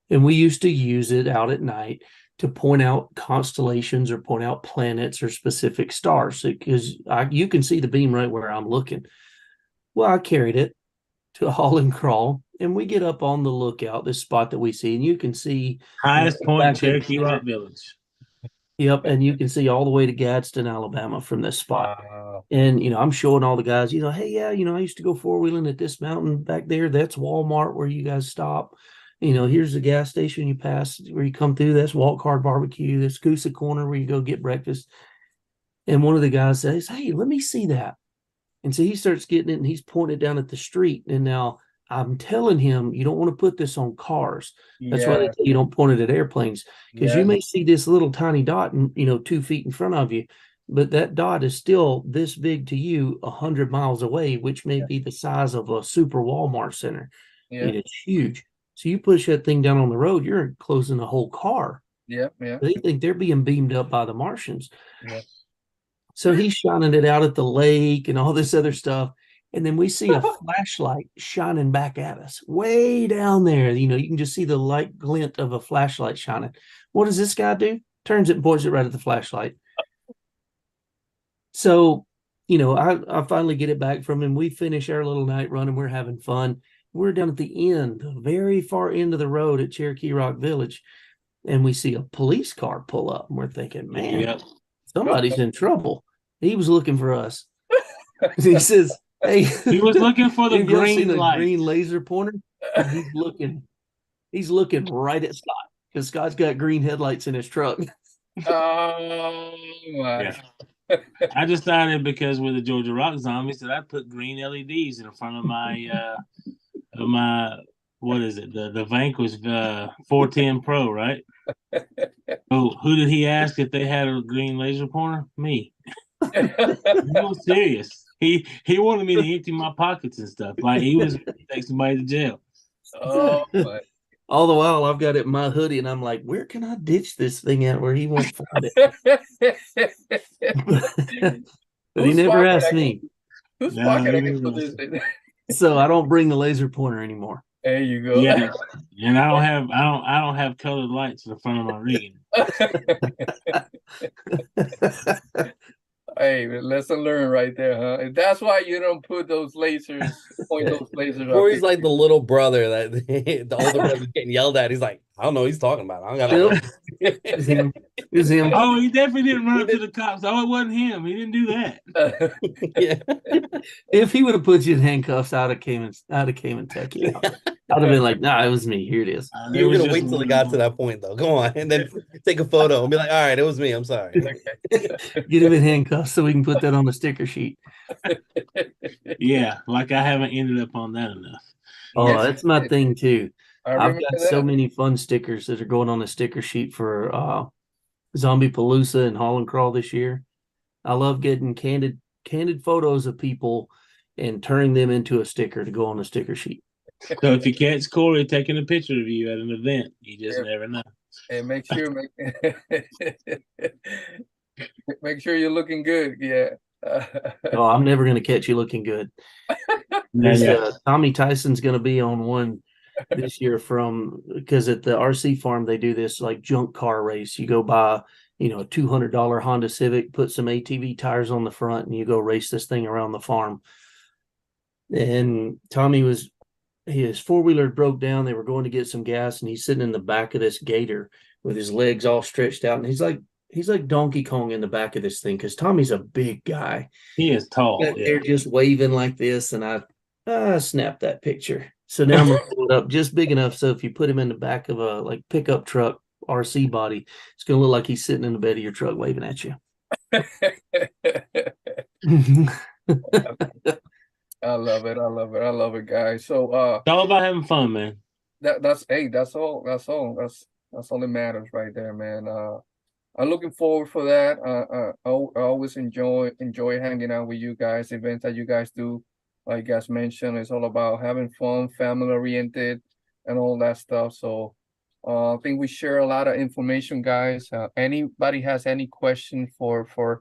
And we used to use it out at night to point out constellations or point out planets or specific stars, because you can see the beam right where I'm looking. Well, I carried it to a haul and crawl, and we get up on the lookout, this spot that we see, and you can see highest point, Cherokee Rock Village. Yep, and you can see all the way to Gadsden, Alabama from this spot. Wow. And, I'm showing all the guys, hey, yeah, I used to go four-wheeling at this mountain back there. That's Walmart where you guys stop. Here's the gas station you pass where you come through. That's Walk Hard Barbecue. That's Coosa Corner where you go get breakfast. And one of the guys says, hey, let me see that. And so he starts getting it, and he's pointing down at the street. And now I'm telling him, you don't want to put this on cars. That's why they tell you don't point it at airplanes, because you may see this little tiny dot, 2 feet in front of you, but that dot is still this big to you 100 miles away, which may be the size of a super Walmart center. Yeah. It's huge. So you push that thing down on the road, you're enclosing a whole car. Yeah. Yeah. They think they're being beamed up by the Martians. Yeah. So he's shining it out at the lake and all this other stuff. And then we see a flashlight shining back at us way down there. You can just see the light glint of a flashlight shining. What does this guy do? Turns it and points it right at the flashlight. So, I finally get it back from him. We finish our little night run and we're having fun. We're down at the end, the very far end of the road at Cherokee Rock Village. And we see a police car pull up. And we're thinking, man, somebody's in trouble. He was looking for us. He says, hey, he was looking for the green light. Green laser pointer. He's looking right at Scott, because Scott's got green headlights in his truck. Oh my. Yeah. I decided, because with the Georgia Rock Zombies, that I put green LEDs in front of my what is it? The Vanquish 410 Pro, right? Oh, who did he ask if they had a green laser pointer? Me. No, serious. He wanted me to empty my pockets and stuff. Like he was going to take somebody to jail. Oh my. All the while I've got it in my hoodie, and I'm like, where can I ditch this thing at where he won't find it? But he never asked me. Whose pocket I can put this in? So I don't bring the laser pointer anymore. There you go. Yeah, and I don't have colored lights in the front of my rig. Hey, lesson learned right there, huh? And that's why you don't put those lasers, point those lasers. Corey's like the little brother that the older brother's getting yelled at. He's like, I don't know what he's talking about. I don't got It's him. It's him. Oh, he definitely didn't run up to the cops. Oh, it wasn't him. He didn't do that. Yeah. If he would have put you in handcuffs, I'd have came and checked you out. I'd have been like, nah, it was me. Here it is. You were gonna wait till it got to that point, though. Go on, and then take a photo and be like, all right, it was me. I'm sorry. Get him in handcuffs so we can put that on the sticker sheet. Yeah, like I haven't ended up on that enough. Oh, Yes, that's my thing too. I've remember got that. so many fun stickers that are going on the sticker sheet for ZombiePaloosa and Haul and Crawl this year. I love getting candid photos of people and turning them into a sticker to go on the sticker sheet. So if you catch Corey taking a picture of you at an event, you just never know. And make sure make sure you're looking good. Yeah. Oh, I'm never going to catch you looking good. Tommy Tyson's going to be on one this year because at the RC farm they do this like junk car race. You go buy a $200 Honda Civic, put some ATV tires on the front, and you go race this thing around the farm. And Tommy his four-wheeler broke down. They were going to get some gas, and he's sitting in the back of this gator with his legs all stretched out, and he's like Donkey Kong in the back of this thing, because Tommy's a big guy. He is tall. They're just waving like this, and I snapped that picture. So now I'm going to pull it up just big enough so if you put him in the back of a pickup truck RC body, it's going to look like he's sitting in the bed of your truck waving at you. I love it. I love it. I love it, guys. So It's all about having fun, man. that's all. That's all that matters right there, man. I'm looking forward for that. I always enjoy hanging out with you guys. Events that you guys do, like you guys mentioned, it's all about having fun, family oriented, and all that stuff. So, I think we share a lot of information, guys. Anybody has any question for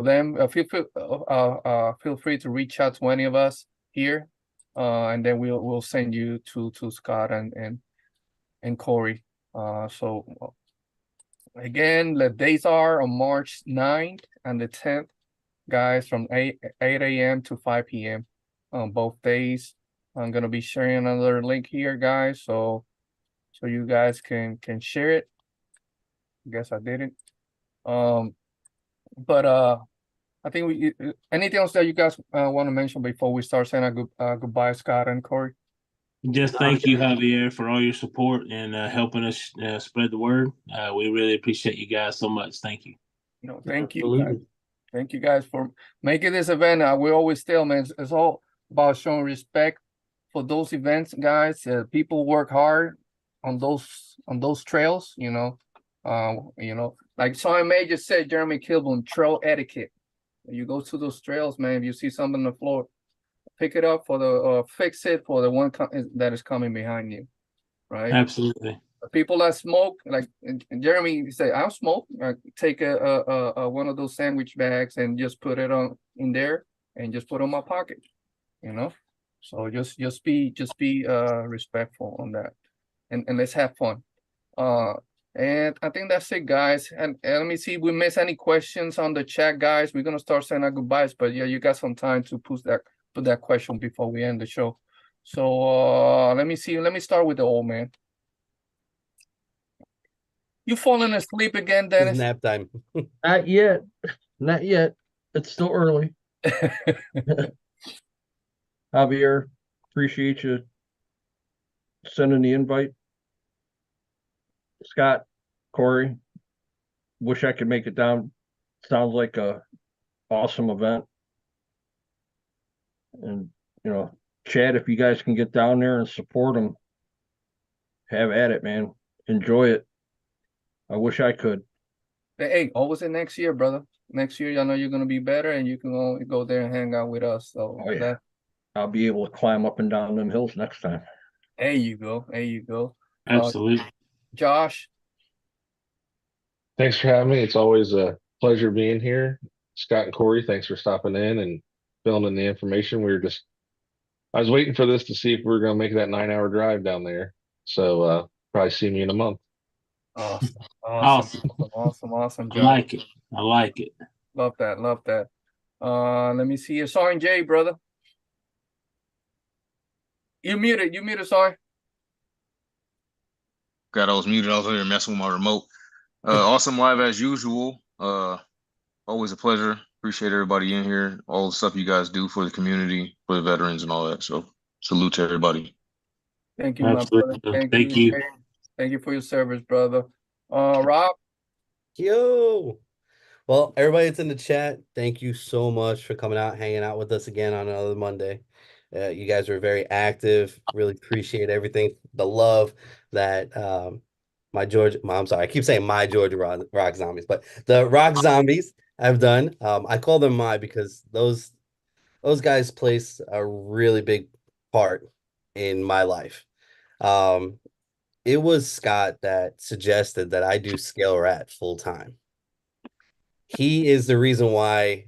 them, feel free to reach out to any of us here, and then we'll send you to Scott and Corey. So again, the dates are on March 9th and the 10th, guys, from 8 a.m. to 5 p.m. on both days. I'm gonna be sharing another link here, guys, so you guys can share it. I guess I didn't. But I think we anything else that you guys want to mention before we start saying goodbye, Scott and Corey? Just thank you, Javier, for all your support and helping us spread the word. We really appreciate you guys so much. Thank you. Thank you, guys. Thank you guys for making this event. We always tell, man, it's all about showing respect for those events, guys. People work hard on those trails, like Sergeant Major said, Jeremy Kilburn, trail etiquette. You go to those trails, man. If you see something on the floor, pick it up for the fix it for the one that is coming behind you, right? Absolutely. People that smoke, like Jeremy say, I'll smoke. Take a one of those sandwich bags and just put it in there and just put it in my pocket, So just be respectful on that, and let's have fun. And I think that's it, guys. And let me see if we miss any questions on the chat, guys. We're gonna start saying our goodbyes, but yeah, you got some time to put that question before we end the show. So let me see. Let me start with the old man. You falling asleep again, It's Dennis? nap time. Not yet. Not yet. It's still early. Javier, appreciate you sending the invite. Scott, Corey, wish I could make it down. Sounds like a awesome event. And, Chad, if you guys can get down there and support them, have at it, man. Enjoy it. I wish I could. Hey, always in next year, brother. Next year, I know you're gonna be better, and you can only go there and hang out with us. So I'll be able to climb up and down them hills next time. There you go. There you go. Absolutely. Josh. Thanks for having me. It's always a pleasure being here. Scott and Corey, thanks for stopping in and filling in the information. I was waiting for this to see if we were going to make that 9-hour drive down there. So probably see me in a month. Awesome. Josh. I like it. Love that. Let me see. Sergeant J, brother. You muted, sorry. God, I was muted. I was here messing with my remote. Awesome live as usual. Always a pleasure. Appreciate everybody in here. All the stuff you guys do for the community, for the veterans and all that. So salute to everybody. Thank you, my brother. Thank you. Thank you for your service, brother. Rob. Yo. Well, everybody that's in the chat, thank you so much for coming out, hanging out with us again on another Monday. You guys were very active. Really appreciate everything. The love that I'm sorry, I keep saying my Georgia Rock Zombies, but the Rock Zombies have done. I call them my because those guys place a really big part in my life. It was Scott that suggested that I do Scale Rat full time. He is the reason why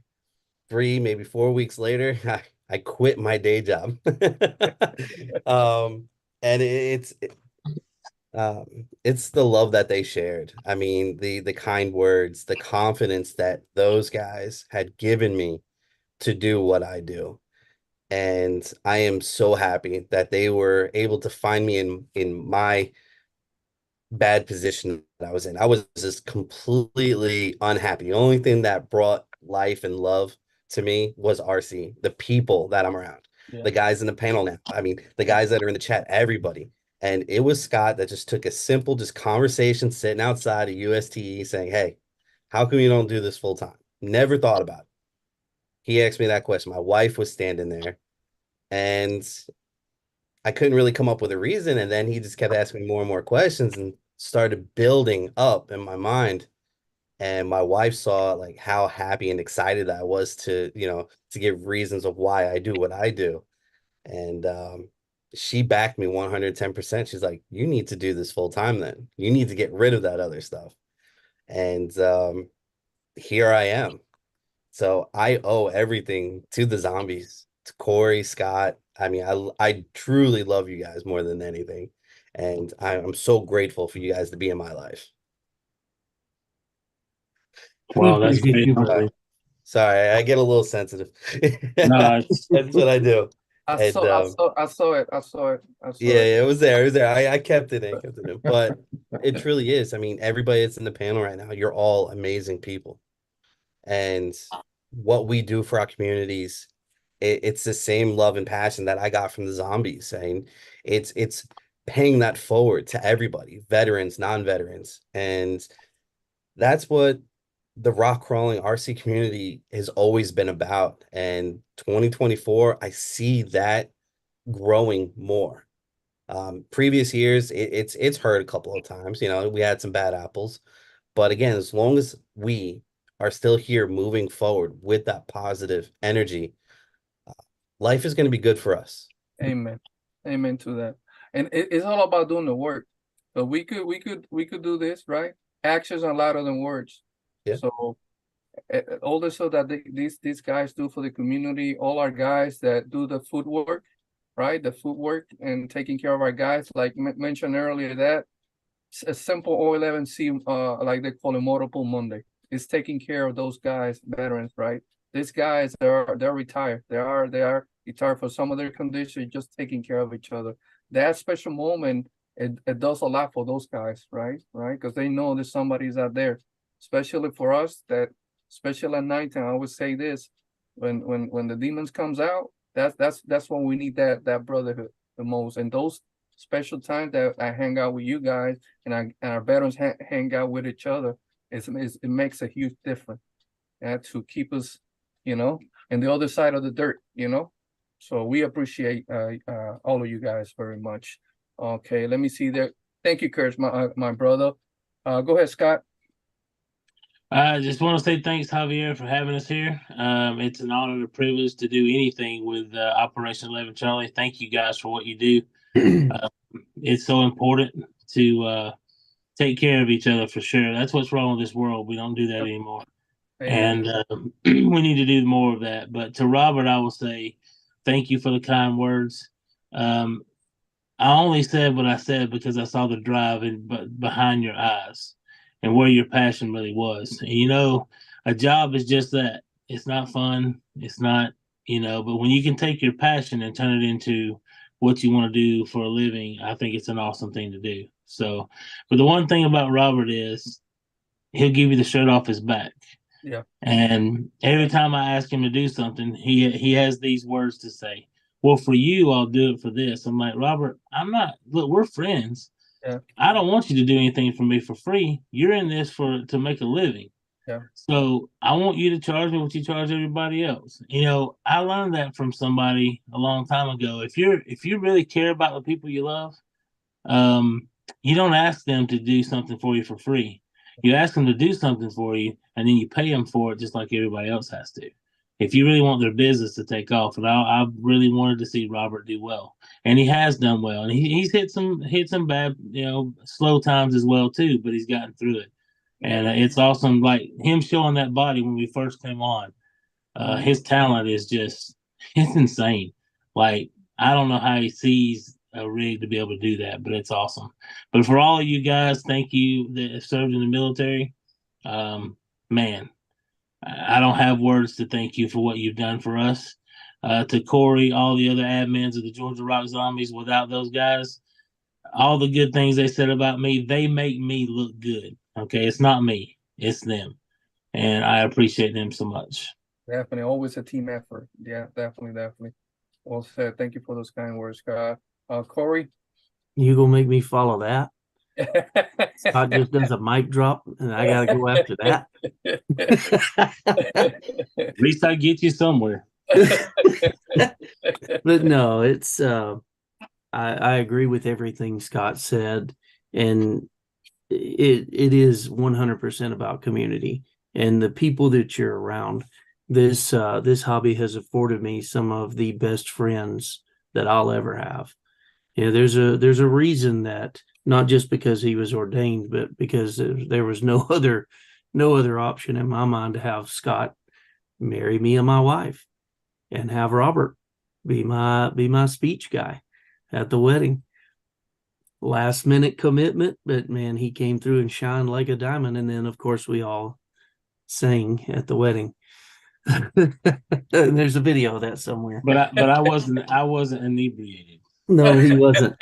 3, maybe 4 weeks later, I quit my day job. And it's the love that they shared. I mean, the kind words, the confidence that those guys had given me to do what I do. And I am so happy that they were able to find me in my bad position that I was in. I was just completely unhappy. The only thing that brought life and love to me was RC, the people that I'm around, the guys in the panel now. I mean, the guys that are in the chat, everybody. And it was Scott that just took a simple conversation sitting outside of USTE saying, hey, how come you don't do this full time? Never thought about it. He asked me that question. My wife was standing there, and I couldn't really come up with a reason. And then he just kept asking me more and more questions and started building up in my mind. And my wife saw like how happy and excited I was to, to give reasons of why I do what I do. And she backed me 110%. She's like, you need to do this full time then. You need to get rid of that other stuff. And here I am. So I owe everything to the zombies, to Corey, Scott. I mean, I truly love you guys more than anything. And I'm so grateful for you guys to be in my life. Wow, that's great. Sorry, I get a little sensitive. No, That's what I do. I And saw it. yeah, it was there. It was there. I kept it in, But it truly is. I mean, everybody that's in the panel right now, you're all amazing people. And what we do for our communities, it's the same love and passion that I got from the zombies. And it's paying that forward to everybody, veterans, non-veterans. And that's what the rock crawling RC community has always been about. And 2024, I see that growing more. Previous years, it's hurt a couple of times. We had some bad apples, but again, as long as we are still here moving forward with that positive energy, life is going to be good for us. Amen. Amen to that. And it's all about doing the work. So we could do this, right? Actions are louder than words. Yeah. So all the stuff that these guys do for the community, all our guys that do the footwork, right? The footwork and taking care of our guys, like mentioned earlier, that a simple O11C, like they call it multiple Monday, is taking care of those guys, veterans, right? These guys, they're retired. They are retired for some of their conditions, just taking care of each other. That special moment, it does a lot for those guys, right? Because they know that somebody's out there, especially for us, that especially at nighttime. I would say this: when the demons comes out, that's when we need that brotherhood the most. And those special times that I hang out with you guys and our veterans hang out with each other, it makes a huge difference. To keep us, in the other side of the dirt, So we appreciate all of you guys very much. Okay, let me see there. Thank you, Kurt, my brother. Go ahead, Scott. I just want to say thanks, Javier, for having us here. It's an honor and a privilege to do anything with Operation 11 Charlie. Thank you guys for what you do. It's so important to take care of each other for sure. That's what's wrong with this world. We don't do that anymore. Amen. And we need to do more of that. But to Robert, I will say thank you for the kind words. I only said what I said because I saw the drive behind your eyes and where your passion really was. And, a job is just that. It's not fun. It's not, but when you can take your passion and turn it into what you want to do for a living, I think it's an awesome thing to do. So, but the one thing about Robert is he'll give you the shirt off his back. Yeah. And every time I ask him to do something, he has these words to say. Well, for you, I'll do it for this. I'm like, Robert, look, we're friends. Yeah. I don't want you to do anything for me for free. You're in this to make a living. Yeah. So I want you to charge me what you charge everybody else. I learned that from somebody a long time ago. If you really care about the people you love, you don't ask them to do something for you for free. You ask them to do something for you, and then you pay them for it just like everybody else has to. If you really want their business to take off, and I really wanted to see Robert do well, and he has done well, and he's hit some bad, slow times as well too, but he's gotten through it, and it's awesome. Like him showing that body when we first came on, his talent is just it's insane. Like I don't know how he sees a rig to be able to do that, but it's awesome. But for all of you guys, thank you that have served in the military. Man, I don't have words to thank you for what you've done for us. To Corey, all the other admins of the Georgia Rock Zombies, without those guys, all the good things they said about me, they make me look good. Okay, it's not me, it's them. And I appreciate them so much. Definitely, always a team effort. Yeah, definitely. Well said. Thank you for those kind words, Scott. Corey? You gonna make me follow that? Scott just does a mic drop, and I got to go after that. At least I get you somewhere. But no, it's I agree with everything Scott said, and it is 100% about community and the people that you're around. This hobby has afforded me some of the best friends that I'll ever have. There's a reason that, not just because he was ordained, but because there was no other option in my mind to have Scott marry me and my wife, and have Robert be my speech guy at the wedding. Last minute commitment, but man, he came through and shined like a diamond. And then, of course, we all sang at the wedding. There's a video of that somewhere. But I wasn't inebriated. No, he wasn't.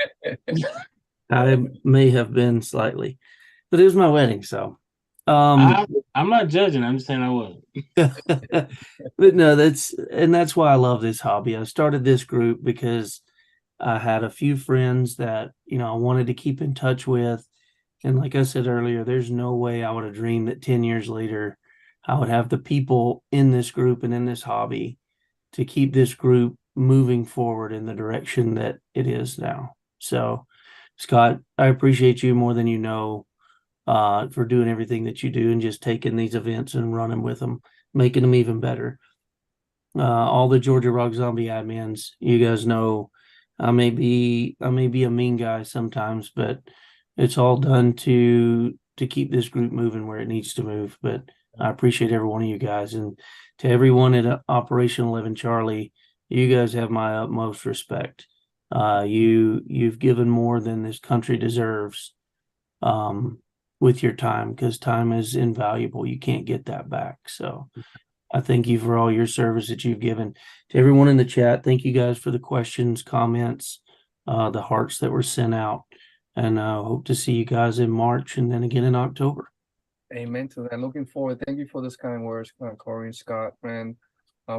I may have been slightly, but it was my wedding, so I'm not judging. I'm just saying I wasn't. But no, that's why I love this hobby. I started this group because I had a few friends that, I wanted to keep in touch with. And like I said earlier, there's no way I would have dreamed that 10 years later, I would have the people in this group and in this hobby to keep this group moving forward in the direction that it is now. So, Scott, I appreciate you more than you know, for doing everything that you do and just taking these events and running with them, making them even better. All the Georgia Rock Zombie admins, you guys know, I may be a mean guy sometimes, but it's all done to keep this group moving where it needs to move. But I appreciate every one of you guys, and to everyone at Operation 11 Charlie, you guys have my utmost respect. You've given more than this country deserves, with your time, because time is invaluable. You can't get that back. So I thank you for all your service that you've given. To everyone in the chat, thank you guys for the questions, comments, the hearts that were sent out. And hope to see you guys in March and then again in October. Amen to that. Looking forward. Thank you for this kind words, Corey and Scott, man.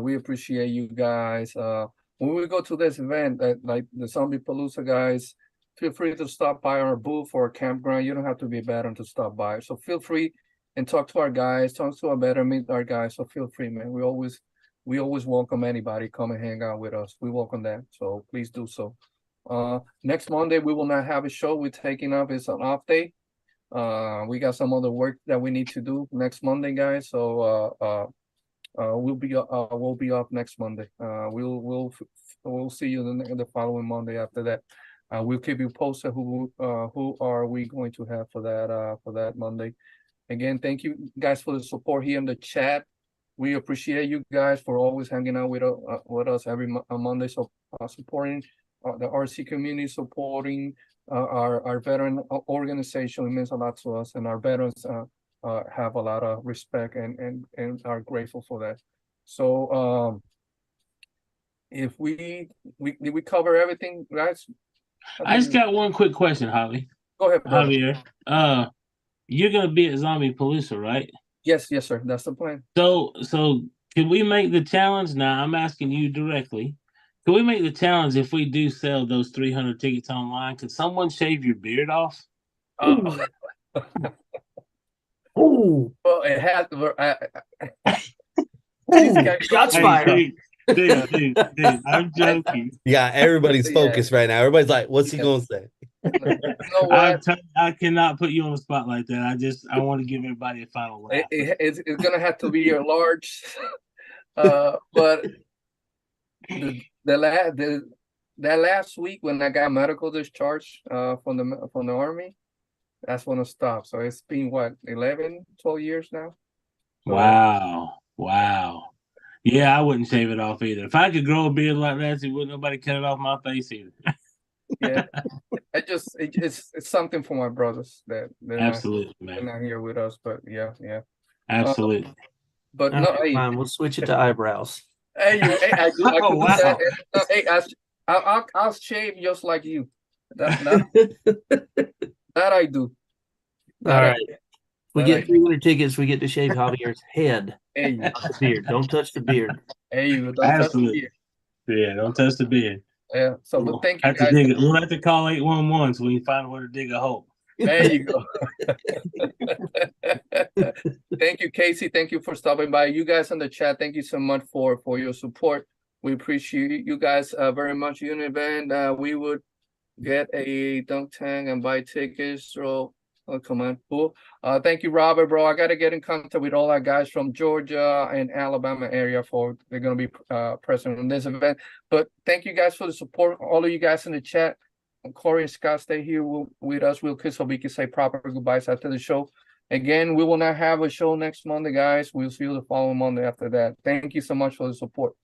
We appreciate you guys. When we go to this event, like the ZombiePaloosa guys, feel free to stop by our booth or campground. You don't have to be a veteran to stop by. So feel free and talk to our guys, talk to our veteran, meet our guys. So feel free, man. We always welcome anybody come and hang out with us. We welcome that. So please do so. Next Monday we will not have a show. We're taking up, it's an off day. We got some other work that we need to do next Monday, guys. So we'll be off next Monday. We'll see you the following Monday after that. We'll keep you posted who are we going to have for that Monday. Again, thank you guys for the support here in the chat. We appreciate you guys for always hanging out with us every Monday. So supporting the RC community, supporting our veteran organization. It means a lot to us, and our veterans have a lot of respect and are grateful for that. So if we cover everything, guys. I just got one quick question, Holly. Go ahead, brother. Javier. You're gonna be at ZombiePaloosa, right? Yes, sir. That's the plan. So can we make the challenge? Now I'm asking you directly. Can we make the challenge if we do sell those 300 tickets online? Could someone shave your beard off? Oh, well, it has. Shots fired. Dude, I'm joking. Yeah, everybody's focused right now. Everybody's like, "What's he gonna say?" You know what? I cannot put you on the spot like that. I want to give everybody a final laugh. It's gonna have to be a large, but that last week when I got medical discharge from the Army, that's when it stopped. So it's been what, 11, 12 years now. So, wow. Yeah, I wouldn't shave it off either. If I could grow a beard like that, wouldn't nobody cut it off my face either. Yeah, it's something for my brothers that absolutely, they're not here with us, but yeah. Absolutely. But no, hey, fine. We'll switch it to eyebrows. Hey, I do wow. that. Hey, I'll shave just like you. That I do. All right. We get 300 tickets. We get to shave Javier's head. Hey, the beard. Don't touch the beard. Hey, don't touch the beard. Yeah, don't touch the beard. Yeah. So, but thank you guys. We'll have to call 811 so we can find where to dig a hole. There you go. Thank you, Casey. Thank you for stopping by. You guys in the chat, thank you so much for your support. We appreciate you guys very much. In event, we would get a dunk tank and buy tickets. So, oh, come on, cool. Thank you, Robert, bro. I gotta get in contact with all our guys from Georgia and Alabama area for they're gonna be present in this event. But thank you guys for the support. All of you guys in the chat. Corey and Scott stay here with us. We'll kiss so we can say proper goodbyes after the show. Again, we will not have a show next Monday, guys. We'll see you the following Monday after that. Thank you so much for the support.